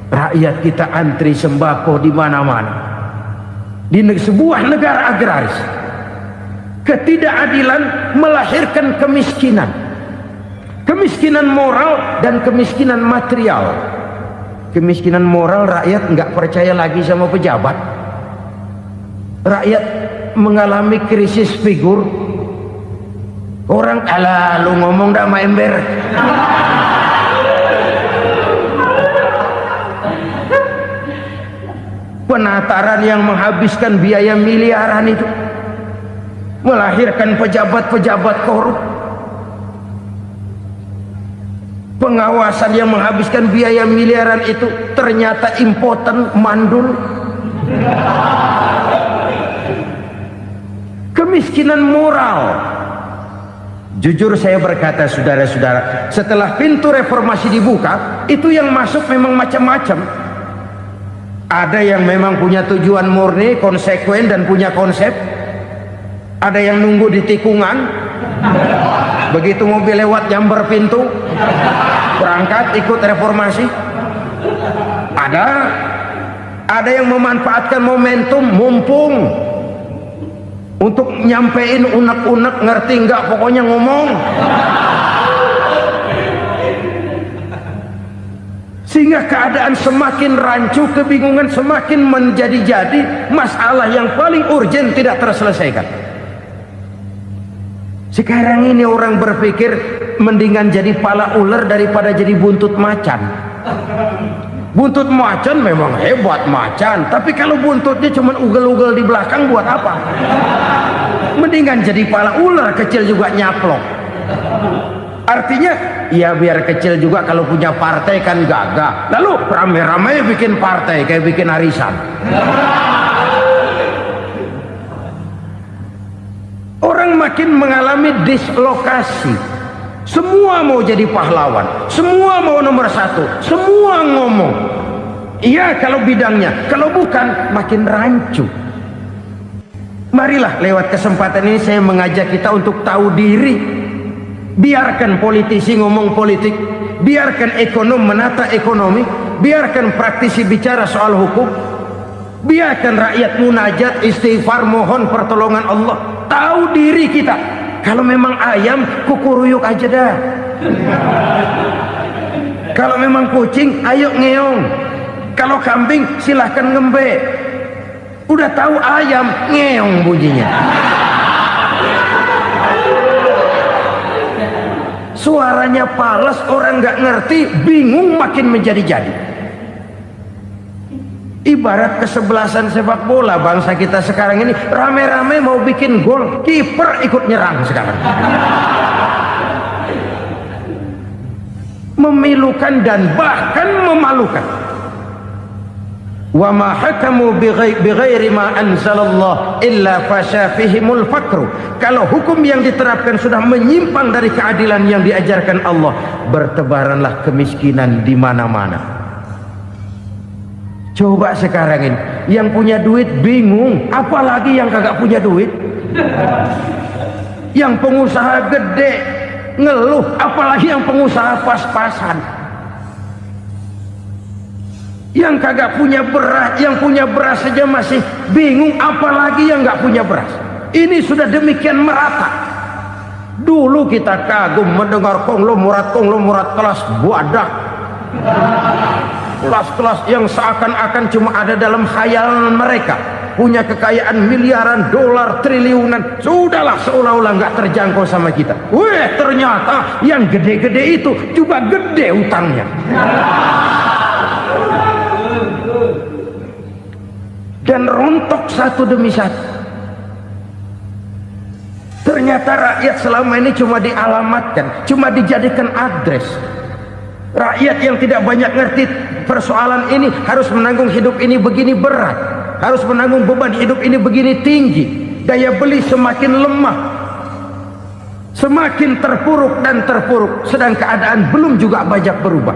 rakyat kita antri sembako di mana-mana. Di sebuah negara agraris, ketidakadilan melahirkan kemiskinan, kemiskinan moral dan kemiskinan material. Kemiskinan moral, rakyat nggak percaya lagi sama pejabat. Rakyat mengalami krisis figur. Orang, alah lu ngomong dah sama ember. Penataran yang menghabiskan biaya miliaran itu melahirkan pejabat-pejabat korup. Pengawasan yang menghabiskan biaya miliaran itu ternyata impoten, mandul. Kemiskinan moral. Jujur saya berkata, saudara-saudara, setelah pintu reformasi dibuka, itu yang masuk memang macam-macam. Ada yang memang punya tujuan murni, konsekuen, dan punya konsep. Ada yang nunggu di tikungan, begitu mobil lewat nyamber pintu, berangkat ikut reformasi. Ada yang memanfaatkan momentum, mumpung, untuk nyampein unek-unek, ngerti nggak, pokoknya ngomong. Sehingga keadaan semakin rancu, kebingungan semakin menjadi-jadi, masalah yang paling urgen tidak terselesaikan. Sekarang ini orang berpikir mendingan jadi pala ular daripada jadi buntut macan. Buntut macan memang hebat macan, tapi kalau buntutnya cuma ugel-ugel di belakang buat apa? Mendingan jadi pala ular kecil juga nyaplok. Artinya ya biar kecil juga kalau punya partai kan gagah. Lalu rame-rame bikin partai kayak bikin arisan. Orang makin mengalami dislokasi. Semua mau jadi pahlawan, semua mau nomor satu, semua ngomong. Iya kalau bidangnya, kalau bukan makin rancu. Marilah lewat kesempatan ini saya mengajak kita untuk tahu diri. Biarkan politisi ngomong politik, biarkan ekonom menata ekonomi, biarkan praktisi bicara soal hukum, biarkan rakyat munajat, istighfar, mohon pertolongan Allah. Tahu diri kita. Kalau memang ayam, kukuruyuk aja dah. Kalau memang kucing, ayo ngeong. Kalau kambing, silahkan ngembe. Udah tahu ayam, ngeong bunyinya. Suaranya palas, orang nggak ngerti, bingung makin menjadi-jadi. Ibarat kesebelasan sepak bola bangsa kita sekarang ini, rame-rame mau bikin gol, kiper ikut nyerang sekarang. Memilukan dan bahkan memalukan. Wa ma hakamu bighairi ma anzalallah illa fasha fihimul fakru. Kalau hukum yang diterapkan sudah menyimpang dari keadilan yang diajarkan Allah, bertebaranlah kemiskinan di mana-mana. Coba sekarang ini, yang punya duit bingung, apalagi yang kagak punya duit. Yang pengusaha gede ngeluh, apalagi yang pengusaha pas-pasan. Yang kagak punya beras, yang punya beras saja masih bingung, apalagi yang nggak punya beras. Ini sudah demikian merata. Dulu kita kagum mendengar konglomerat kelas buadak, kelas-kelas yang seakan-akan cuma ada dalam khayalan mereka, punya kekayaan miliaran dolar, triliunan. Sudahlah, seolah-olah nggak terjangkau sama kita. Weh, ternyata yang gede-gede itu juga gede utangnya. Dan rontok satu demi satu. Ternyata rakyat selama ini cuma dialamatkan, cuma dijadikan address. Rakyat yang tidak banyak ngerti persoalan ini harus menanggung hidup ini begini berat, harus menanggung beban hidup ini begini tinggi, daya beli semakin lemah, semakin terpuruk dan terpuruk, sedang keadaan belum juga banyak berubah.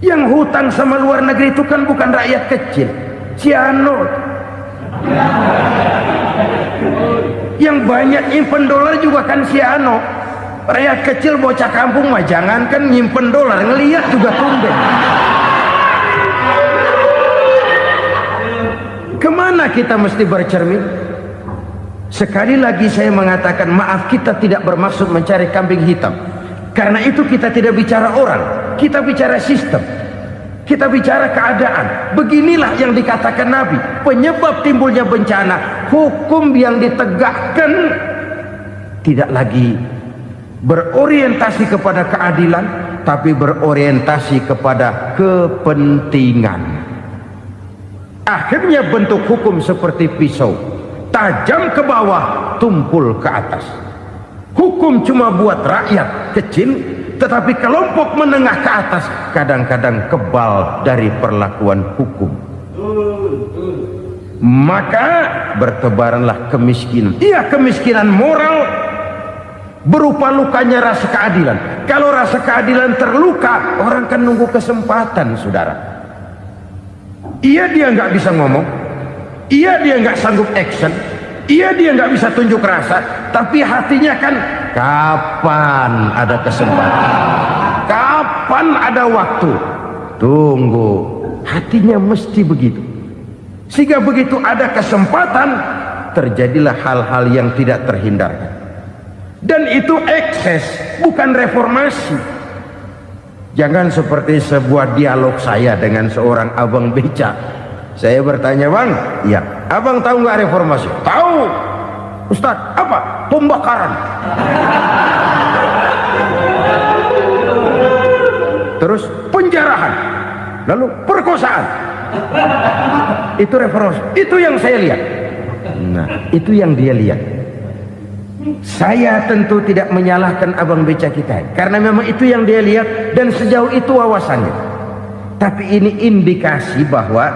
Yang hutang sama luar negeri itu kan bukan rakyat kecil, Ciano. Yang banyak nyimpen dolar juga kan Ciano. Rakyat kecil bocah kampung mah jangankan nyimpen dolar, ngelihat juga tumben. Kemana kita mesti bercermin? Sekali lagi saya mengatakan maaf, kita tidak bermaksud mencari kambing hitam. Karena itu kita tidak bicara orang, kita bicara sistem, kita bicara keadaan. Beginilah yang dikatakan Nabi, penyebab timbulnya bencana, hukum yang ditegakkan tidak lagi berorientasi kepada keadilan, tapi berorientasi kepada kepentingan. Akhirnya bentuk hukum seperti pisau, tajam ke bawah, tumpul ke atas. Hukum cuma buat rakyat kecil, tetapi kelompok menengah ke atas kadang-kadang kebal dari perlakuan hukum. Maka bertebaranlah kemiskinan. Iya, kemiskinan moral berupa lukanya rasa keadilan. Kalau rasa keadilan terluka, orang kan nunggu kesempatan, saudara. Iya, dia nggak bisa ngomong, iya dia nggak sanggup action, iya dia nggak bisa tunjuk rasa, tapi hatinya kan kapan ada kesempatan, kapan ada waktu, tunggu. Hatinya mesti begitu. Sehingga begitu ada kesempatan, terjadilah hal-hal yang tidak terhindarkan. Dan itu ekses, bukan reformasi. Jangan seperti sebuah dialog saya dengan seorang abang beca. Saya bertanya, bang, ya, abang tahu nggak reformasi? Tahu. Ustaz, apa? Pembakaran. Terus penjarahan, lalu perkosaan. Itu referensi, itu yang saya lihat. Nah, itu yang dia lihat. Saya tentu tidak menyalahkan abang beca kita, karena memang itu yang dia lihat dan sejauh itu wawasannya. Tapi ini indikasi bahwa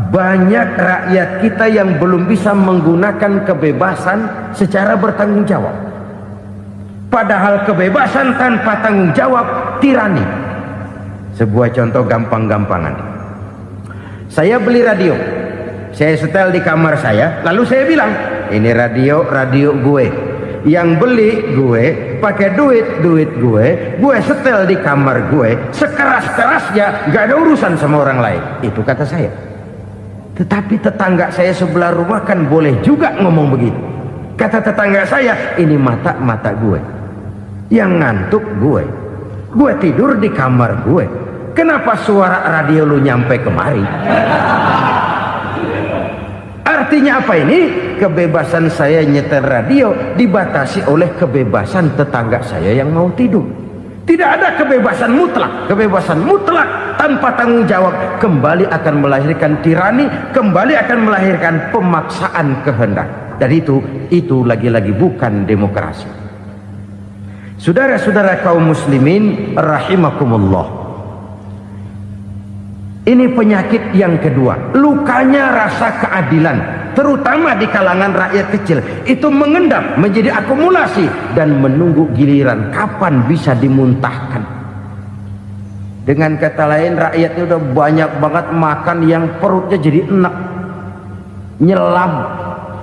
banyak rakyat kita yang belum bisa menggunakan kebebasan secara bertanggung jawab. Padahal kebebasan tanpa tanggung jawab tirani. Sebuah contoh gampang-gampangan. Saya beli radio, saya setel di kamar saya, lalu saya bilang, ini radio gue. Yang beli gue, pakai duit gue setel di kamar gue, sekeras-kerasnya, gak ada urusan sama orang lain. Itu kata saya. Tetapi tetangga saya sebelah rumah kan boleh juga ngomong begitu. Kata tetangga saya, ini mata gue, yang ngantuk gue tidur di kamar gue, kenapa suara radio lu nyampe kemari? Artinya apa ini? Kebebasan saya nyetel radio dibatasi oleh kebebasan tetangga saya yang mau tidur. Tidak ada kebebasan mutlak. Kebebasan mutlak tanpa tanggung jawab kembali akan melahirkan tirani, kembali akan melahirkan pemaksaan kehendak. Dan itu lagi-lagi bukan demokrasi. Saudara-saudara kaum muslimin rahimakumullah. Ini penyakit yang kedua, lukanya rasa keadilan, terutama di kalangan rakyat kecil. Itu mengendap menjadi akumulasi dan menunggu giliran kapan bisa dimuntahkan. Dengan kata lain, rakyatnya udah banyak banget makan yang perutnya jadi enak, nyelam.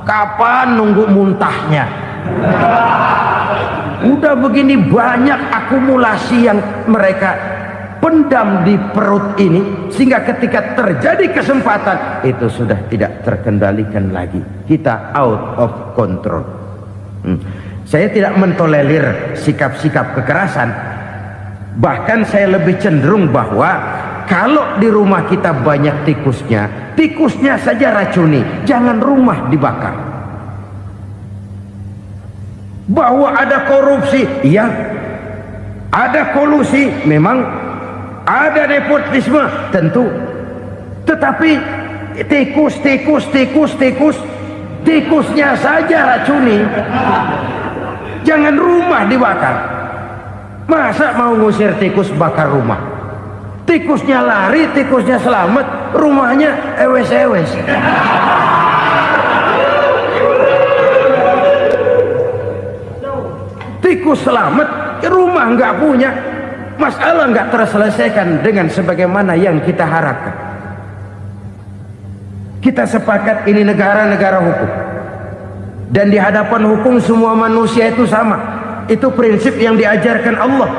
Kapan nunggu muntahnya? Udah begini banyak akumulasi yang mereka pendam di perut ini, sehingga ketika terjadi kesempatan itu sudah tidak terkendalikan lagi. Kita out of control. Saya tidak mentolerir sikap-sikap kekerasan. Bahkan saya lebih cenderung bahwa kalau di rumah kita banyak tikusnya saja racuni, jangan rumah dibakar. Bahwa ada korupsi, iya. Ada kolusi, memang. Ada nepotisme, tentu. Tetapi tikusnya saja racuni. Jangan rumah dibakar. Masa mau ngusir tikus bakar rumah? Tikusnya lari, tikusnya selamat, rumahnya ewes-ewes. Tikus selamat, rumah nggak punya. Masalah nggak terselesaikan dengan sebagaimana yang kita harapkan. Kita sepakat ini negara hukum, dan di hadapan hukum semua manusia itu sama. Itu prinsip yang diajarkan Allah.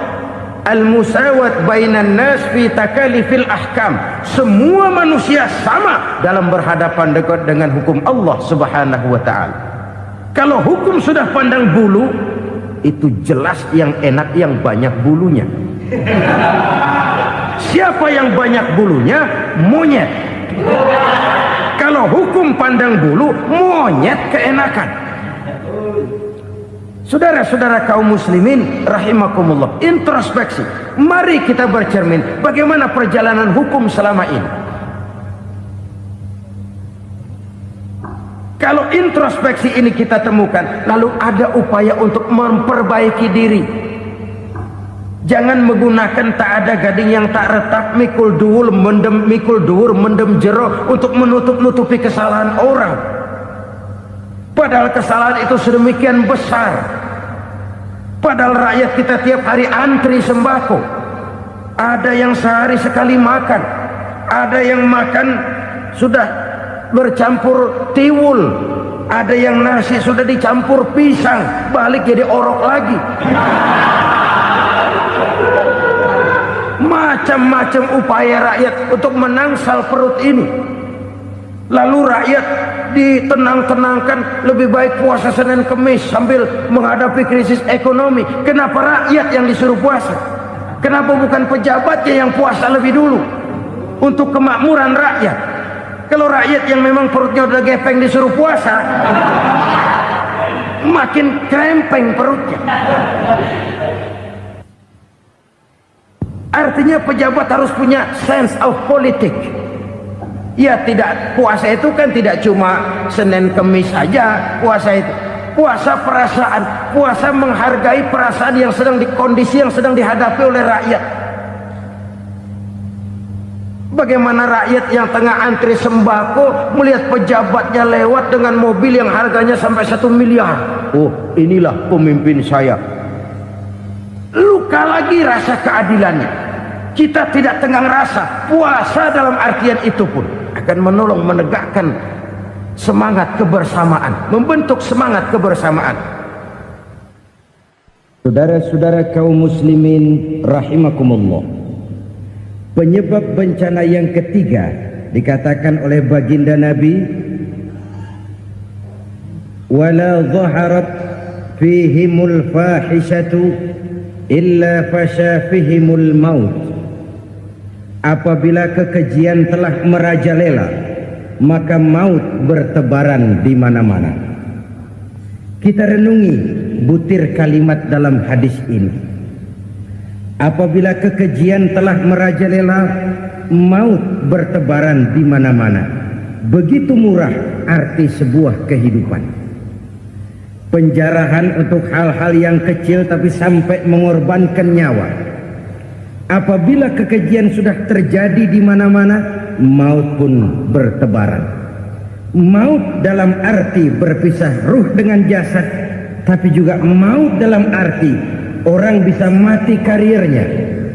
Al-musawat bainan nas fi takalifil ahkam. Semua manusia sama dalam berhadapan dekat dengan hukum Allah Subhanahu wa taala. Kalau hukum sudah pandang bulu, itu jelas yang enak yang banyak bulunya. Siapa yang banyak bulunya? Monyet. Kalau hukum pandang bulu, monyet keenakan. Saudara-saudara kaum muslimin rahimakumullah, introspeksi. Mari kita bercermin bagaimana perjalanan hukum selama ini. Kalau introspeksi ini kita temukan, lalu ada upaya untuk memperbaiki diri. Jangan menggunakan tak ada gading yang tak retak, mikul duwur mendem jero untuk menutup-nutupi kesalahan orang. Padahal kesalahan itu sedemikian besar. Padahal rakyat kita tiap hari antri sembako. Ada yang sehari sekali makan, ada yang makan sudah bercampur tiwul, ada yang nasi sudah dicampur pisang, balik jadi orok lagi. Macam-macam upaya rakyat untuk menangsal perut ini. Lalu rakyat ditenang-tenangkan, lebih baik puasa Senin Kemis sambil menghadapi krisis ekonomi. Kenapa rakyat yang disuruh puasa? Kenapa bukan pejabatnya yang puasa lebih dulu untuk kemakmuran rakyat? Kalau rakyat yang memang perutnya udah gepeng disuruh puasa, makin krempeng perutnya. Artinya pejabat harus punya sense of politik. Ya, tidak, puasa itu kan tidak cuma Senin Kemis saja puasa itu. Puasa perasaan, puasa menghargai perasaan yang sedang kondisi yang sedang dihadapi oleh rakyat. Bagaimana rakyat yang tengah antri sembako melihat pejabatnya lewat dengan mobil yang harganya sampai 1 miliar. Oh, inilah pemimpin saya. Luka lagi rasa keadilannya. Kita tidak tenggang rasa. Puasa dalam artian itu pun akan menolong menegakkan semangat kebersamaan, membentuk semangat kebersamaan. Saudara-saudara kaum muslimin rahimakumullah, penyebab bencana yang ketiga dikatakan oleh baginda Nabi, wala dhaharat fihimul fahishatu illa fasha fihimul maut. Apabila kekejian telah merajalela, maka maut bertebaran di mana-mana. Kita renungi butir kalimat dalam hadis ini. Apabila kekejian telah merajalela, maut bertebaran di mana-mana. Begitu murah arti sebuah kehidupan. Penjarahan untuk hal-hal yang kecil tapi sampai mengorbankan nyawa. Apabila kekejian sudah terjadi di mana-mana, maut pun bertebaran. Maut dalam arti berpisah ruh dengan jasad, tapi juga maut dalam arti orang bisa mati karirnya,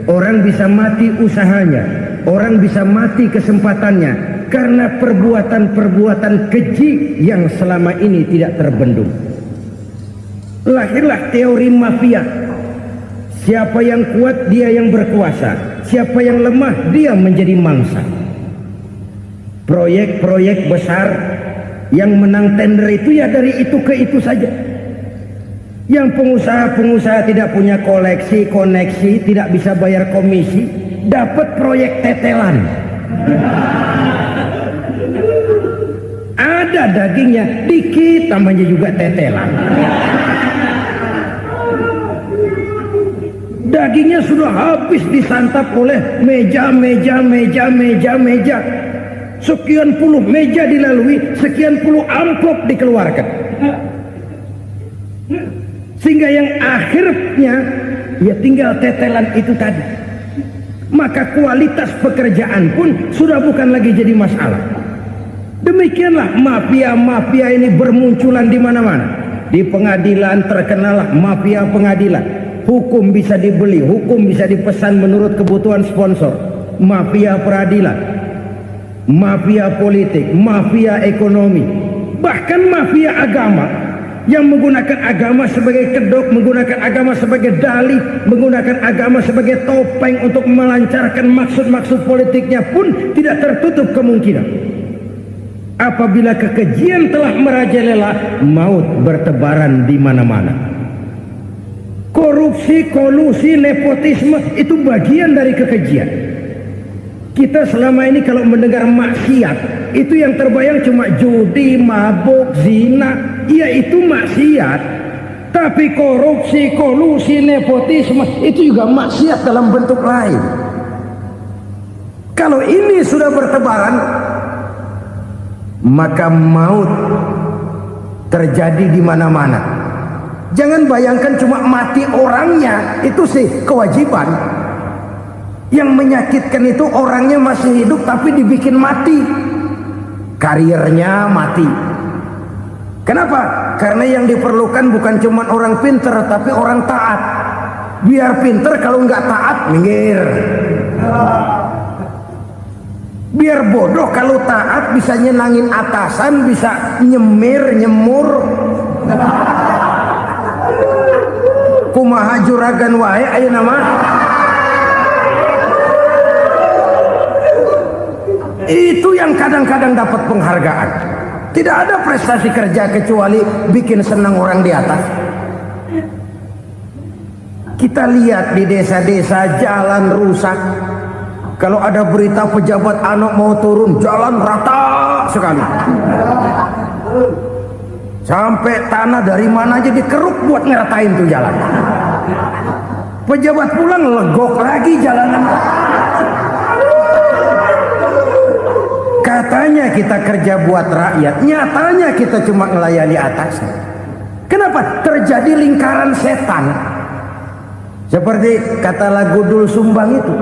orang bisa mati usahanya, orang bisa mati kesempatannya karena perbuatan-perbuatan keji yang selama ini tidak terbendung. Lahirlah teori mafia. Siapa yang kuat dia yang berkuasa, siapa yang lemah dia menjadi mangsa. Proyek-proyek besar yang menang tender itu ya dari itu ke itu saja. Yang pengusaha-pengusaha tidak punya koleksi, koneksi, tidak bisa bayar komisi, dapat proyek tetelan. Ada dagingnya, dikit namanya juga tetelan. Dagingnya sudah habis disantap oleh meja. Sekian puluh meja dilalui, sekian puluh amplop dikeluarkan. Sehingga yang akhirnya ya tinggal tetelan itu tadi. Maka kualitas pekerjaan pun sudah bukan lagi jadi masalah. Demikianlah mafia-mafia ini bermunculan di mana-mana. Di pengadilan terkenallah mafia pengadilan. Hukum bisa dibeli, hukum bisa dipesan menurut kebutuhan sponsor. Mafia peradilan, mafia politik, mafia ekonomi, bahkan mafia agama yang menggunakan agama sebagai kedok, menggunakan agama sebagai dalih, menggunakan agama sebagai topeng untuk melancarkan maksud-maksud politiknya pun tidak tertutup kemungkinan. Apabila kekejian telah merajalela, maut bertebaran di mana-mana. Korupsi, kolusi, nepotisme itu bagian dari kekejian. Kita selama ini kalau mendengar maksiat, itu yang terbayang cuma judi, mabuk, zina. Iya, itu maksiat. Tapi korupsi, kolusi, nepotisme itu juga maksiat dalam bentuk lain. Kalau ini sudah bertebaran, maka maut terjadi di mana-mana. Jangan bayangkan cuma mati orangnya, itu sih kewajiban. Yang menyakitkan itu orangnya masih hidup tapi dibikin mati, karirnya mati. Kenapa? Karena yang diperlukan bukan cuma orang pinter tapi orang taat. Biar pinter, kalau nggak taat minggir. Biar bodoh, kalau taat bisa nyenangin atasan, bisa nyemir, nyemur. Kumaha juragan wae ayo nama. Itu yang kadang-kadang dapat penghargaan. Tidak ada prestasi kerja kecuali bikin senang orang di atas. Kita lihat di desa-desa jalan rusak. Kalau ada berita pejabat anak mau turun, jalan rata sekali. Sampai tanah dari mana aja dikeruk buat ngeratain tuh jalan. Pejabat pulang legok lagi jalanan. Katanya kita kerja buat rakyat, nyatanya kita cuma melayani atasnya. Kenapa? Terjadi lingkaran setan. Seperti kata lagu Dul Sumbang itu,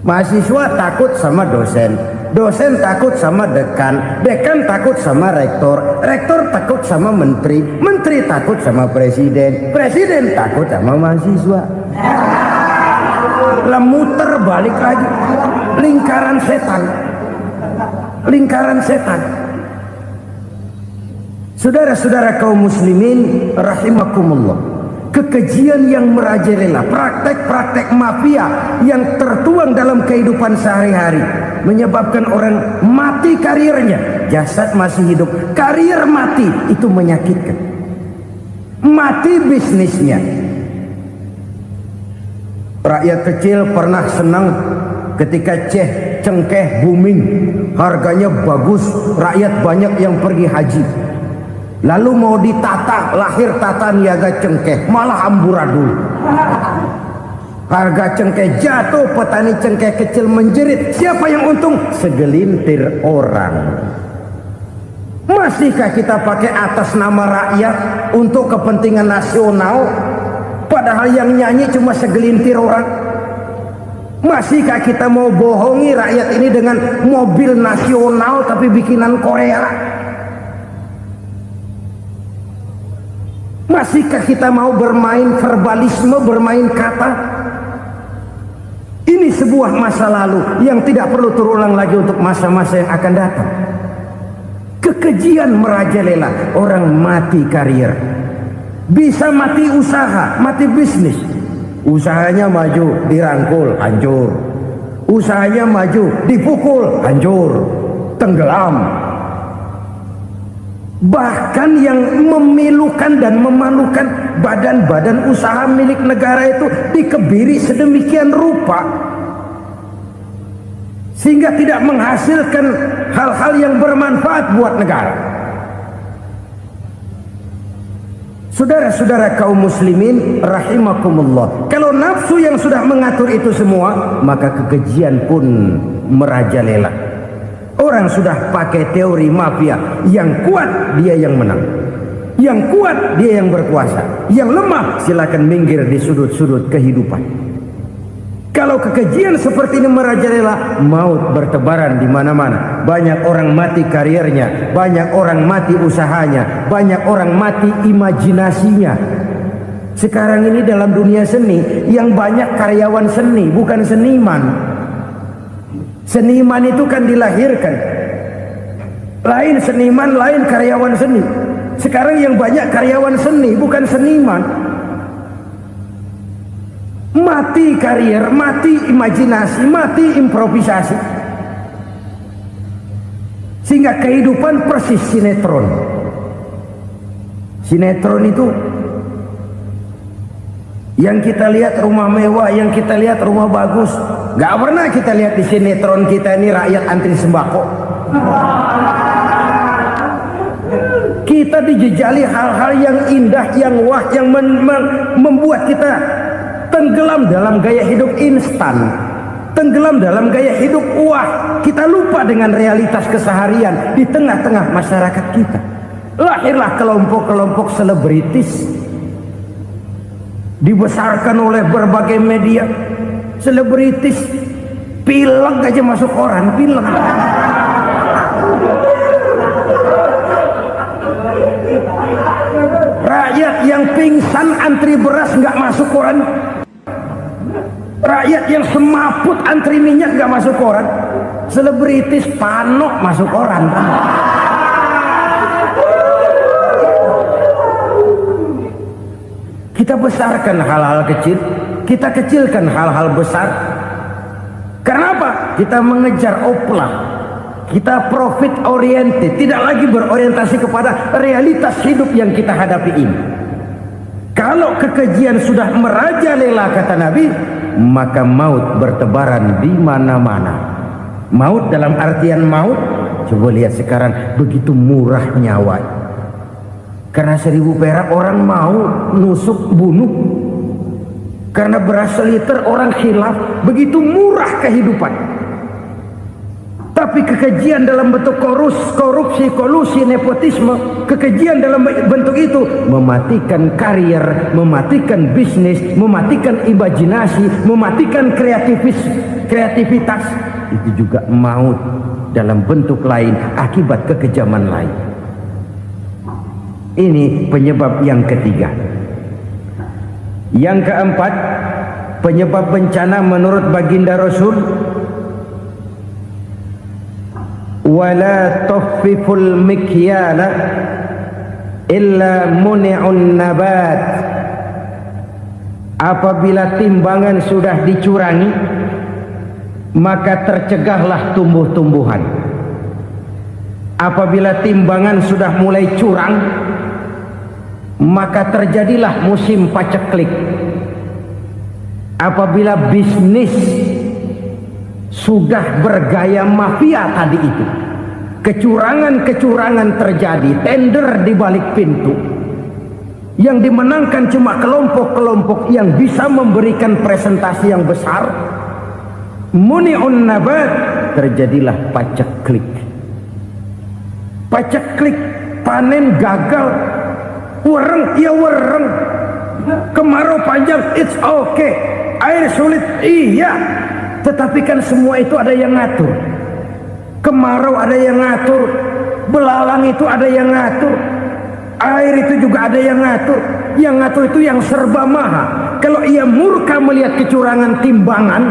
mahasiswa takut sama dosen, dosen takut sama dekan, dekan takut sama rektor, rektor takut sama menteri, menteri takut sama presiden, presiden takut sama mahasiswa. Lah muter balik lagi, lingkaran setan, lingkaran setan. Saudara-saudara kaum muslimin rahimakumullah, kekejian yang merajalela, praktek-praktek mafia yang tertuang dalam kehidupan sehari-hari menyebabkan orang mati karirnya, jasad masih hidup, karir mati, itu menyakitkan. Mati bisnisnya. Rakyat kecil pernah senang ketika cengkeh booming, harganya bagus, rakyat banyak yang pergi haji. Lalu mau ditata, lahir tata niaga cengkeh, malah amburadul. Harga cengkeh jatuh, petani cengkeh kecil menjerit. Siapa yang untung? Segelintir orang. Masihkah kita pakai atas nama rakyat untuk kepentingan nasional, padahal yang nyanyi cuma segelintir orang? Masihkah kita mau bohongi rakyat ini dengan mobil nasional tapi bikinan Korea? Masihkah kita mau bermain verbalisme, bermain kata? Ini sebuah masa lalu yang tidak perlu terulang lagi untuk masa-masa yang akan datang. Kekejian merajalela, orang mati karir, bisa mati usaha, mati bisnis. Usahanya maju, dirangkul, hancur. Usahanya maju, dipukul, hancur, tenggelam. Bahkan yang memilukan dan memalukan badan-badan usaha milik negara itu dikebiri sedemikian rupa sehingga tidak menghasilkan hal-hal yang bermanfaat buat negara. Saudara-saudara kaum muslimin rahimakumullah, kalau nafsu yang sudah mengatur itu semua, maka kekejian pun merajalela. Orang sudah pakai teori mafia, yang kuat dia yang menang, yang kuat dia yang berkuasa, yang lemah silakan minggir di sudut-sudut kehidupan. Kalau kekejian seperti ini merajalela, maut bertebaran di mana-mana. Banyak orang mati karirnya, banyak orang mati usahanya, banyak orang mati imajinasinya. Sekarang ini dalam dunia seni yang banyak karyawan seni, bukan seniman. Seniman itu kan dilahirkan, lain seniman, lain karyawan seni. Sekarang yang banyak karyawan seni, bukan seniman. Mati karir, mati imajinasi, mati improvisasi, sehingga kehidupan persis sinetron. Sinetron itu yang kita lihat rumah mewah, yang kita lihat rumah bagus. Gak pernah kita lihat di sinetron kita ini rakyat antri sembako. Kita dijejali hal-hal yang indah, yang wah, yang membuat kita tenggelam dalam gaya hidup instan, tenggelam dalam gaya hidup wah. Kita lupa dengan realitas keseharian di tengah-tengah masyarakat kita. Lahirlah kelompok-kelompok selebritis, dibesarkan oleh berbagai media. Selebritis pilek aja masuk koran, pilek. Rakyat yang pingsan antri beras nggak masuk koran. Rakyat yang semaput antri minyak nggak masuk koran. Selebritis panok masuk koran. Kita besarkan hal-hal kecil, kita kecilkan hal-hal besar. Karena apa? Kita mengejar oplah, kita profit oriented, tidak lagi berorientasi kepada realitas hidup yang kita hadapi ini. Kalau kekejian sudah merajalela, kata Nabi, maka maut bertebaran di mana-mana. Maut dalam artian maut, coba lihat sekarang begitu murah nyawa. Karena 1000 perak orang mau nusuk bunuh. Karena beras seliter orang khilaf, begitu murah kehidupan. Tapi kekejian dalam bentuk korupsi, kolusi, nepotisme, kekejian dalam bentuk itu mematikan karier, mematikan bisnis, mematikan imajinasi, mematikan kreativitas. Itu juga maut dalam bentuk lain akibat kekejaman lain. Ini penyebab yang ketiga. Yang keempat, penyebab bencana menurut baginda Rasul, wala tuffiful mikyala illa muni'un nabat. Apabila timbangan sudah dicurangi, maka tercegahlah tumbuh-tumbuhan. Apabila timbangan sudah mulai curang, maka terjadilah musim paceklik. Apabila bisnis sudah bergaya mafia tadi itu, kecurangan-kecurangan terjadi, tender di balik pintu, yang dimenangkan cuma kelompok-kelompok yang bisa memberikan presentasi yang besar, muni'un nabat, terjadilah paceklik. Paceklik, panen gagal, wereng, ya wereng. Kemarau panjang, it's okay. Air sulit, iya. Tetapi kan semua itu ada yang ngatur. Kemarau ada yang ngatur, belalang itu ada yang ngatur, air itu juga ada yang ngatur. Yang ngatur itu yang serba maha. Kalau ia murka melihat kecurangan timbangan,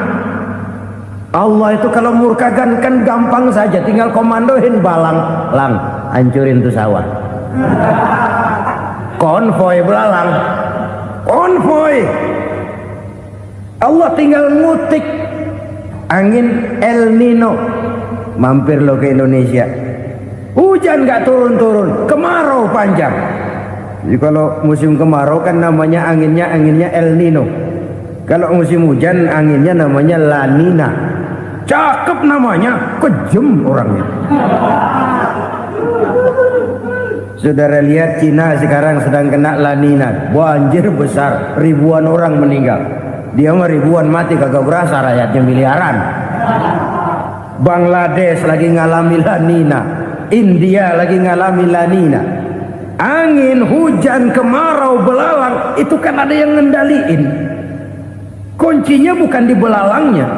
Allah itu kalau murka kan gampang saja, tinggal komandoin balang, lang, hancurin tuh sawah. Konvoy belalang, konvoy. Allah tinggal ngutik angin El Nino, mampir lo ke Indonesia. Hujan nggak turun-turun, kemarau panjang. Jadi kalau musim kemarau kan namanya anginnya El Nino. Kalau musim hujan anginnya namanya La Nina. Cakep namanya, kejem orangnya. Saudara lihat Cina sekarang sedang kena La Nina, banjir besar, ribuan orang meninggal. Dia mah ribuan mati kagak berasa, rakyatnya miliaran. Bangladesh lagi ngalami La Nina, India lagi ngalami La Nina. Angin, hujan, kemarau, belalang itu kan ada yang ngendaliin. Kuncinya bukan di belalangnya,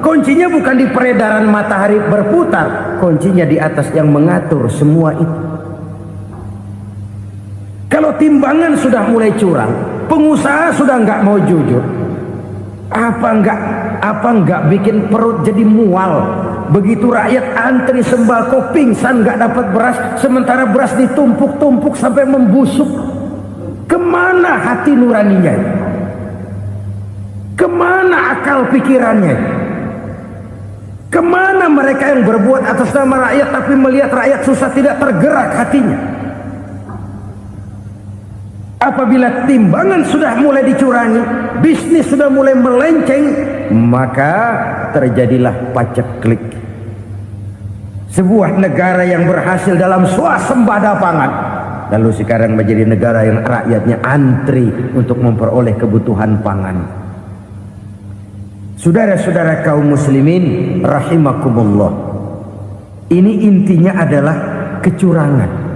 kuncinya bukan di peredaran matahari berputar, kuncinya di atas yang mengatur semua itu. Kalau timbangan sudah mulai curang, pengusaha sudah nggak mau jujur, apa nggak bikin perut jadi mual. Begitu rakyat antri sembako pingsan nggak dapat beras, sementara beras ditumpuk-tumpuk sampai membusuk. Kemana hati nuraninya? Kemana akal pikirannya? Kemana mereka yang berbuat atas nama rakyat tapi melihat rakyat susah tidak tergerak hatinya? Apabila timbangan sudah mulai dicurangi, bisnis sudah mulai melenceng, maka terjadilah paceklik. Sebuah negara yang berhasil dalam swasembada pangan, lalu sekarang menjadi negara yang rakyatnya antri untuk memperoleh kebutuhan pangan. Saudara-saudara kaum muslimin rahimakumullah, ini intinya adalah kecurangan.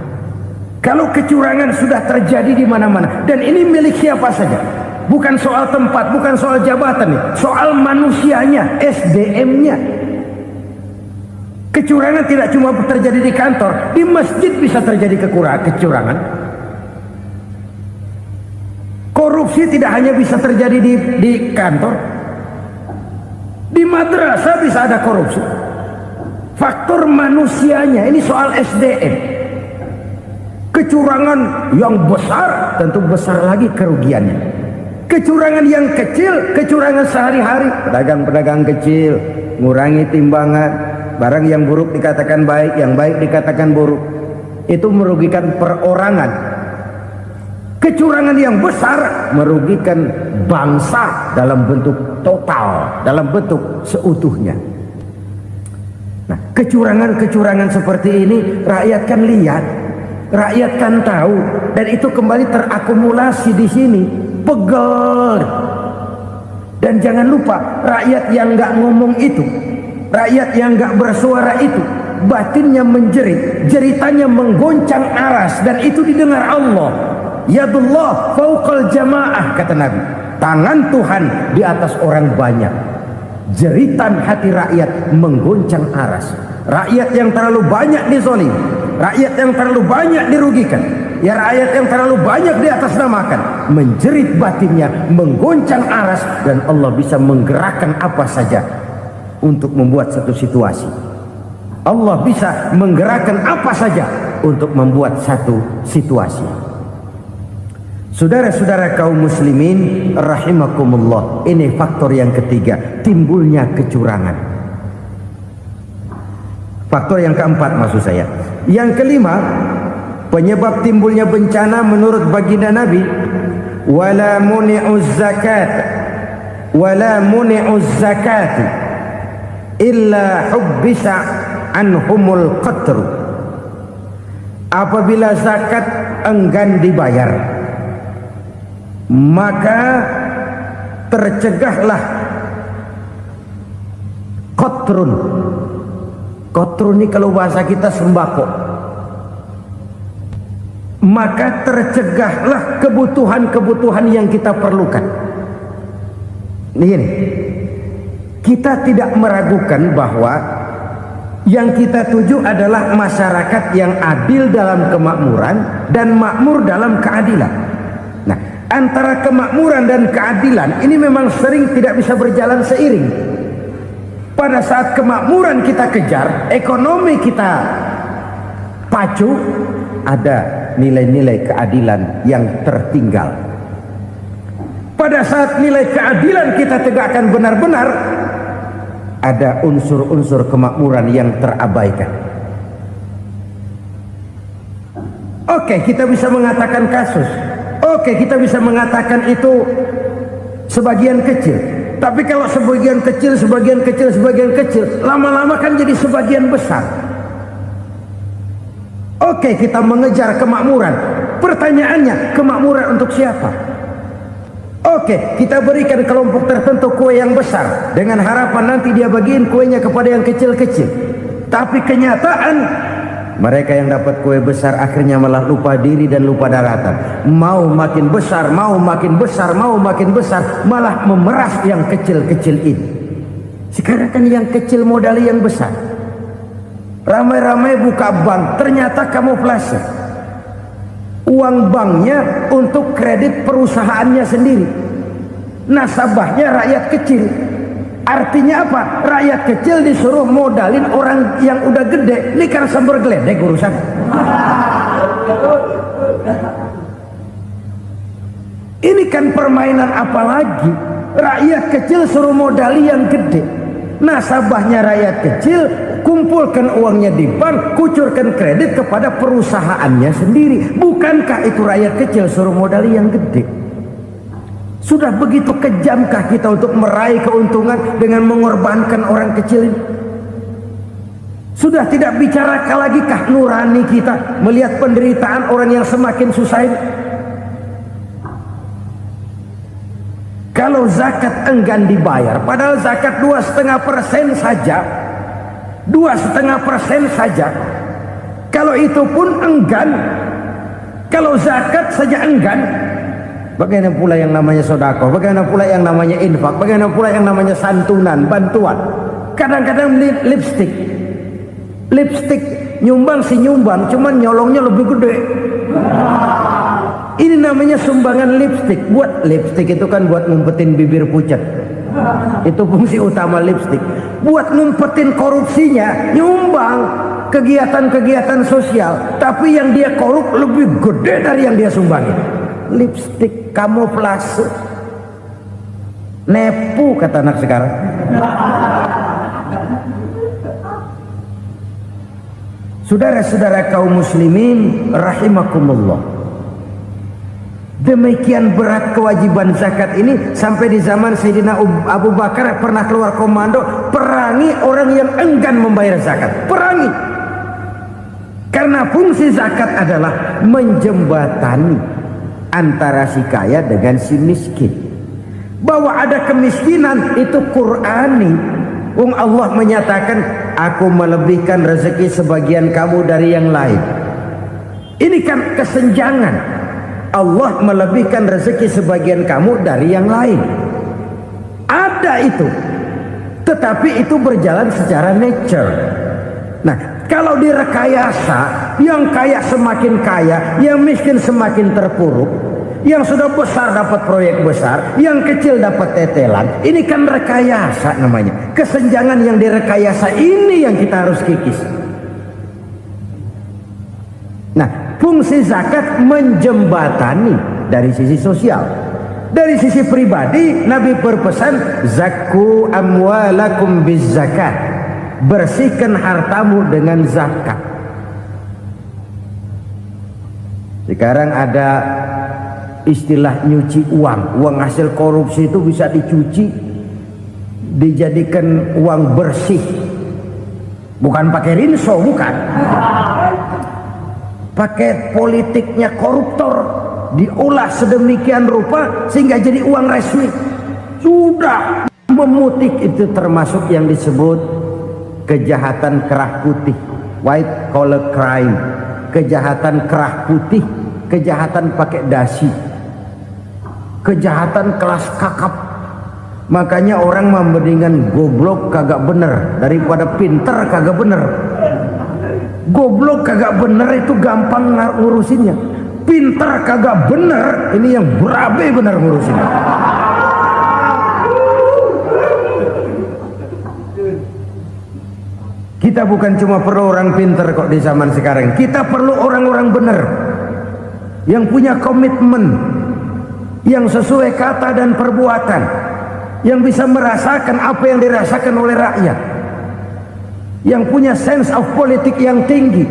Kalau kecurangan sudah terjadi di mana-mana, dan ini milik siapa saja, bukan soal tempat, bukan soal jabatan, soal manusianya, SDM-nya. Kecurangan tidak cuma terjadi di kantor, di masjid bisa terjadi kecurangan. Korupsi tidak hanya bisa terjadi di kantor, di madrasah bisa ada korupsi. Faktor manusianya, ini soal SDM. Kecurangan yang besar tentu besar lagi kerugiannya. Kecurangan yang kecil, kecurangan sehari-hari, pedagang-pedagang kecil ngurangi timbangan, barang yang buruk dikatakan baik, yang baik dikatakan buruk, itu merugikan perorangan. Kecurangan yang besar merugikan bangsa dalam bentuk total, dalam bentuk seutuhnya. Nah, kecurangan-kecurangan seperti ini rakyat kan lihat, rakyat kan tahu, dan itu kembali terakumulasi di sini. Pegel. Dan jangan lupa, rakyat yang nggak ngomong itu, rakyat yang nggak bersuara itu, batinnya menjerit, jeritannya menggoncang aras, dan itu didengar Allah. Yadullah fauqal jamaah, kata Nabi. Tangan Tuhan di atas orang banyak. Jeritan hati rakyat menggoncang aras. Rakyat yang terlalu banyak dizolim, rakyat yang terlalu banyak dirugikan, ya rakyat yang terlalu banyak di atas namakan, menjerit batinnya, menggoncang aras, dan Allah bisa menggerakkan apa saja untuk membuat satu situasi. Allah bisa menggerakkan apa saja untuk membuat satu situasi. Saudara-saudara kaum muslimin rahimakumullah, ini faktor yang ketiga, timbulnya kecurangan. Faktor yang keempat maksud saya. Yang kelima, penyebab timbulnya bencana menurut baginda Nabi, wala muni'uz zakat illa hubbisa anhumul qatr. Apabila zakat enggan dibayar, maka tercegahlah qatrun. Qatrun ini kalau bahasa kita sembako. Maka tercegahlah kebutuhan-kebutuhan yang kita perlukan. Ini, kita tidak meragukan bahwa yang kita tuju adalah masyarakat yang adil dalam kemakmuran dan makmur dalam keadilan. Nah, antara kemakmuran dan keadilan ini memang sering tidak bisa berjalan seiring. Pada saat kemakmuran kita kejar, ekonomi kita pacu, ada nilai-nilai keadilan yang tertinggal. Pada saat nilai keadilan kita tegakkan benar-benar, ada unsur-unsur kemakmuran yang terabaikan. Oke, kita bisa mengatakan kasus. Oke, kita bisa mengatakan itu sebagian kecil. Tapi kalau sebagian kecil, lama-lama kan jadi sebagian besar. Oke, kita mengejar kemakmuran. Pertanyaannya, kemakmuran untuk siapa? Oke, kita berikan kelompok tertentu kue yang besar dengan harapan nanti dia bagiin kuenya kepada yang kecil-kecil. Tapi kenyataan, mereka yang dapat kue besar akhirnya malah lupa diri dan lupa daratan. Mau makin besar, malah memeras yang kecil-kecil ini. Sekarang kan yang kecil modali yang besar. Ramai-ramai buka bank, ternyata kamuflase. Uang banknya untuk kredit perusahaannya sendiri. Nasabahnya rakyat kecil. Artinya apa? Rakyat kecil disuruh modalin orang yang udah gede. Ini kan sumber geledek urusan. Ini kan permainan apa lagi? Rakyat kecil suruh modali yang gede. Nasabahnya rakyat kecil, kumpulkan uangnya di bank, kucurkan kredit kepada perusahaannya sendiri. Bukankah itu rakyat kecil suruh modali yang gede? Sudah begitu kejamkah kita untuk meraih keuntungan dengan mengorbankan orang kecil ini? Sudah tidak bicara lagi kah nurani kita melihat penderitaan orang yang semakin susah ini? Kalau zakat enggan dibayar, padahal zakat 2,5% saja, 2,5% saja. Kalau itu pun enggan, kalau zakat saja enggan, bagaimana pula yang namanya sedekah, bagaimana pula yang namanya infak, bagaimana pula yang namanya santunan, bantuan. Kadang-kadang lipstick nyumbang si nyumbang, cuman nyolongnya lebih gede. Ini namanya sumbangan lipstick. Buat lipstick itu kan buat ngumpetin bibir pucat. Itu fungsi utama lipstick. Buat ngumpetin korupsinya, nyumbang kegiatan-kegiatan sosial, tapi yang dia korup lebih gede dari yang dia sumbangin. Lipstick kamuflase, nepu kata anak sekarang. Saudara-saudara kaum muslimin rahimakumullah, demikian berat kewajiban zakat ini sampai di zaman Sayyidina Abu Bakar pernah keluar komando perangi orang yang enggan membayar zakat. Perangi, karena fungsi zakat adalah menjembatani antara si kaya dengan si miskin. Bahwa ada kemiskinan itu Qur'ani. Allah menyatakan, aku melebihkan rezeki sebagian kamu dari yang lain. Ini kan kesenjangan. Allah melebihkan rezeki sebagian kamu dari yang lain. Ada itu. Tetapi itu berjalan secara nature. Nah, kalau direkayasa, yang kaya semakin kaya, yang miskin semakin terpuruk, yang sudah besar dapat proyek besar, yang kecil dapat tetelan. Ini kan rekayasa namanya. Kesenjangan yang direkayasa ini yang kita harus kikis. Nah, fungsi zakat menjembatani dari sisi sosial. Dari sisi pribadi, Nabi berpesan, zakku amwalakum biz zakat. Bersihkan hartamu dengan zakat. Sekarang ada istilah nyuci uang. Uang hasil korupsi itu bisa dicuci, dijadikan uang bersih. Bukan pakai rinso, bukan. Pakai politiknya koruptor, diolah sedemikian rupa sehingga jadi uang resmi. Sudah memutik, itu termasuk yang disebut kejahatan kerah putih, white collar crime. Kejahatan kerah putih, kejahatan pakai dasi, kejahatan kelas kakap. Makanya orang mendingan goblok kagak bener daripada pinter kagak bener. Goblok kagak bener itu gampang ngurusinnya. Pinter kagak bener, ini yang berabe bener ngurusinnya. Kita bukan cuma perlu orang pinter kok di zaman sekarang. Kita perlu orang-orang bener yang punya komitmen, yang sesuai kata dan perbuatan, yang bisa merasakan apa yang dirasakan oleh rakyat, yang punya sense of politik yang tinggi,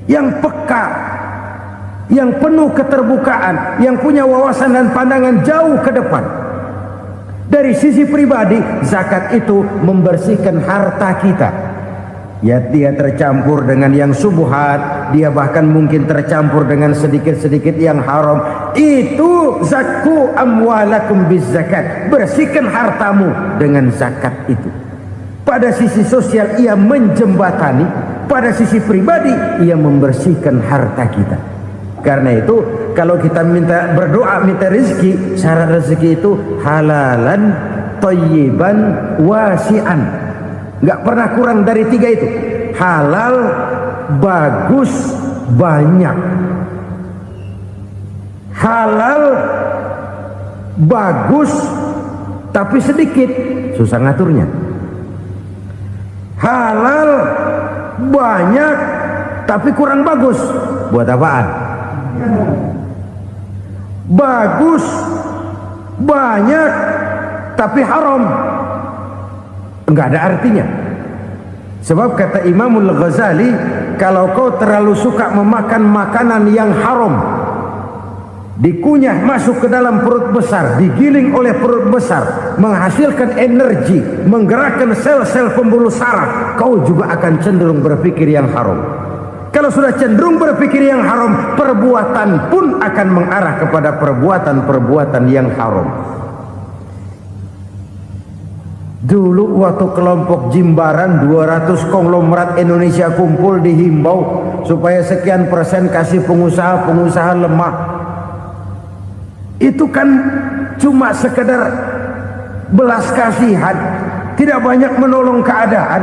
yang peka, yang penuh keterbukaan, yang punya wawasan dan pandangan jauh ke depan. Dari sisi pribadi, zakat itu membersihkan harta kita. Ya, dia tercampur dengan yang subuhat, dia bahkan mungkin tercampur dengan sedikit-sedikit yang haram. Itu zakku amwalakum biz zakat. Bersihkan hartamu dengan zakat itu. Pada sisi sosial ia menjembatani, pada sisi pribadi ia membersihkan harta kita. Karena itu kalau kita minta berdoa, minta rezeki, syarat rezeki itu halalan thayyiban wasi'an. Nggak pernah kurang dari tiga itu. Halal, bagus, banyak. Halal, bagus, tapi sedikit, susah ngaturnya. Halal, banyak, tapi kurang bagus. Buat apaan? Bagus, banyak, tapi haram. Enggak ada artinya. Sebab kata Imamul Ghazali, kalau kau terlalu suka memakan makanan yang haram, dikunyah masuk ke dalam perut besar, digiling oleh perut besar, menghasilkan energi, menggerakkan sel-sel pembuluh saraf, kau juga akan cenderung berpikir yang haram. Kalau sudah cenderung berpikir yang haram, perbuatan pun akan mengarah kepada perbuatan-perbuatan yang haram. Dulu waktu kelompok Jimbaran 200 konglomerat Indonesia kumpul, dihimbau supaya sekian persen kasih pengusaha-pengusaha lemah. Itu kan cuma sekedar belas kasihan, tidak banyak menolong keadaan.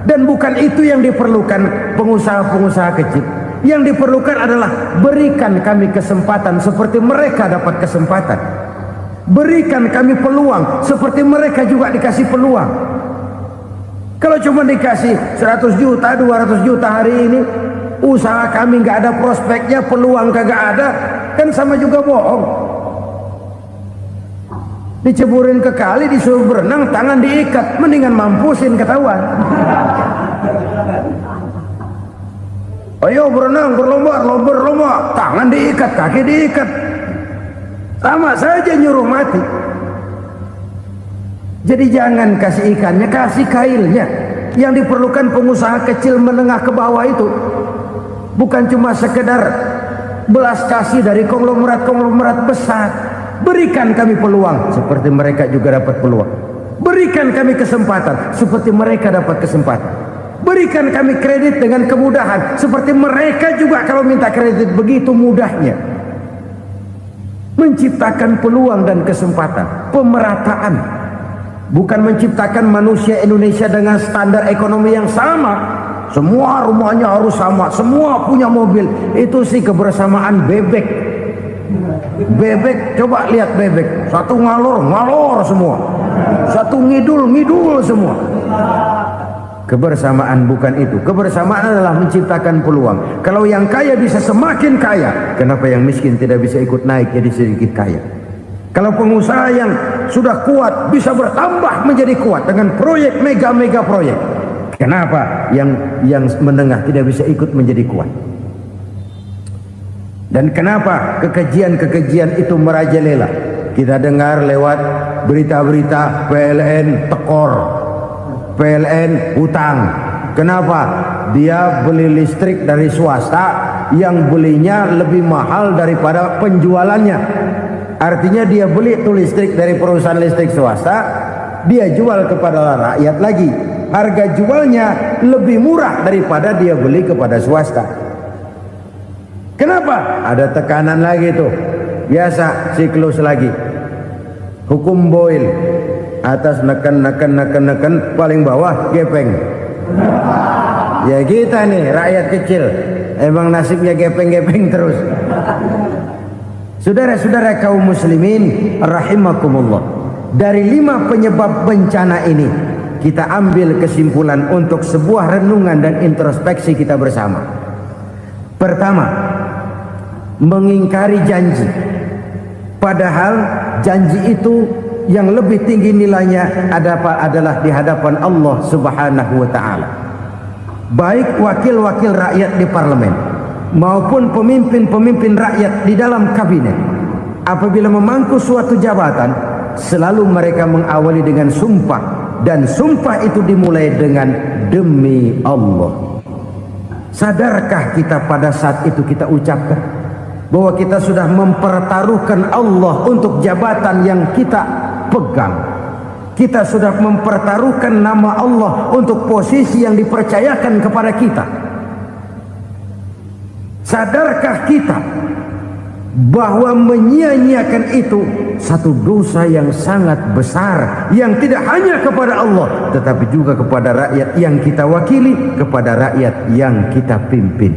Dan bukan itu yang diperlukan pengusaha-pengusaha kecil. Yang diperlukan adalah berikan kami kesempatan seperti mereka dapat kesempatan. Berikan kami peluang seperti mereka juga dikasih peluang. Kalau cuma dikasih 100 juta, 200 juta hari ini, usaha kami nggak ada prospeknya, peluang kagak ada, kan sama juga bohong. Diceburin ke kali, disuruh berenang, tangan diikat, mendingan mampusin ketahuan. Ayo berenang, berlomba, tangan diikat, kaki diikat, sama saja nyuruh mati. Jadi jangan kasih ikannya, kasih kailnya. Yang diperlukan pengusaha kecil menengah ke bawah itu bukan cuma sekedar belas kasih dari konglomerat-konglomerat besar. Berikan kami peluang seperti mereka juga dapat peluang. Berikan kami kesempatan seperti mereka dapat kesempatan. Berikan kami kredit dengan kemudahan seperti mereka juga kalau minta kredit begitu mudahnya. Menciptakan peluang dan kesempatan, pemerataan. Bukan menciptakan manusia Indonesia dengan standar ekonomi yang sama. Semua rumahnya harus sama, semua punya mobil. Itu sih kebersamaan bebek. Bebek, coba lihat bebek. Satu ngalor semua. Satu ngidul semua. Kebersamaan bukan itu. Kebersamaan adalah menciptakan peluang. Kalau yang kaya bisa semakin kaya, kenapa yang miskin tidak bisa ikut naik jadi sedikit kaya? Kalau pengusaha yang sudah kuat bisa bertambah menjadi kuat dengan proyek mega proyek, kenapa yang menengah tidak bisa ikut menjadi kuat? Dan kenapa kekejian itu merajalela? Kita dengar lewat berita-berita PLN tekor, PLN hutang. Kenapa? Dia beli listrik dari swasta yang belinya lebih mahal daripada penjualannya. Artinya dia beli itu listrik dari perusahaan listrik swasta, dia jual kepada rakyat lagi. Harga jualnya lebih murah daripada dia beli kepada swasta. Kenapa? Ada tekanan lagi tuh. Biasa siklus lagi. Hukum Boyle. Atas neken, paling bawah gepeng. Ya kita nih rakyat kecil, emang nasibnya gepeng terus. Saudara-saudara kaum muslimin rahimakumullah, dari 5 penyebab bencana ini kita ambil kesimpulan untuk sebuah renungan dan introspeksi kita bersama. Pertama, mengingkari janji, padahal janji itu yang lebih tinggi nilainya adalah di hadapan Allah Subhanahu wa ta'ala. Baik wakil-wakil rakyat di parlemen maupun pemimpin-pemimpin rakyat di dalam kabinet, apabila memangku suatu jabatan, selalu mereka mengawali dengan sumpah, dan sumpah itu dimulai dengan demi Allah. Sadarkah kita pada saat itu kita ucapkan bahwa kita sudah mempertaruhkan Allah untuk jabatan yang kita pegang? Kita sudah mempertaruhkan nama Allah untuk posisi yang dipercayakan kepada kita. Sadarkah kita bahwa menyia-nyiakan itu satu dosa yang sangat besar, yang tidak hanya kepada Allah tetapi juga kepada rakyat yang kita wakili, kepada rakyat yang kita pimpin.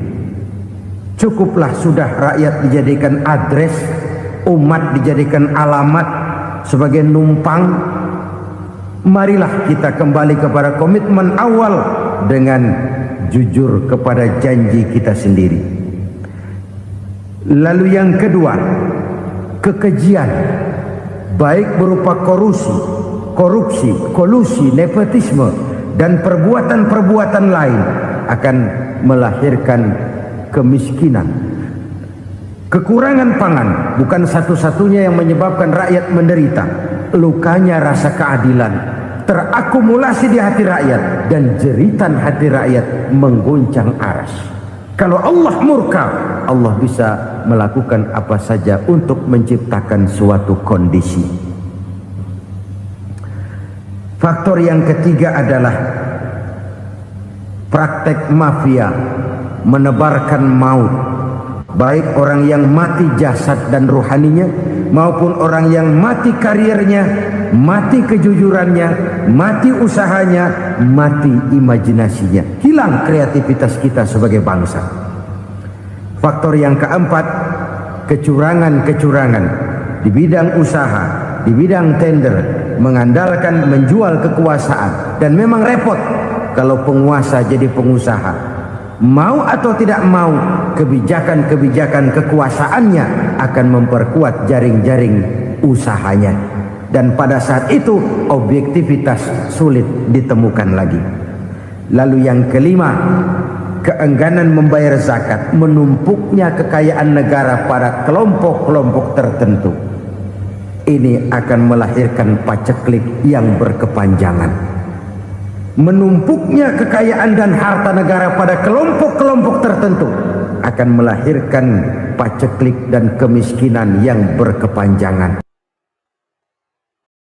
Cukuplah sudah rakyat dijadikan adres, umat dijadikan alamat sebagai numpang. Marilah kita kembali kepada komitmen awal dengan jujur kepada janji kita sendiri. Lalu yang kedua, kekejian, baik berupa korupsi, kolusi, nepotisme, dan perbuatan-perbuatan lain akan melahirkan kemiskinan. Kekurangan pangan bukan satu-satunya yang menyebabkan rakyat menderita. Lukanya rasa keadilan terakumulasi di hati rakyat, dan jeritan hati rakyat mengguncang aras. Kalau Allah murka, Allah bisa melakukan apa saja untuk menciptakan suatu kondisi. Faktor yang ketiga adalah praktek mafia menebarkan maut, baik orang yang mati jasad dan rohaninya maupun orang yang mati karirnya, mati kejujurannya, mati usahanya, mati imajinasinya. Hilang kreativitas kita sebagai bangsa. Faktor yang keempat, kecurangan-kecurangan di bidang usaha, di bidang tender, mengandalkan menjual kekuasaan. Dan memang repot kalau penguasa jadi pengusaha. Mau atau tidak mau, kebijakan-kebijakan kekuasaannya akan memperkuat jaring-jaring usahanya. Dan pada saat itu objektivitas sulit ditemukan lagi. Lalu yang kelima, keengganan membayar zakat, menumpuknya kekayaan negara pada kelompok-kelompok tertentu. Ini akan melahirkan paceklik yang berkepanjangan. Menumpuknya kekayaan dan harta negara pada kelompok-kelompok tertentu akan melahirkan paceklik dan kemiskinan yang berkepanjangan.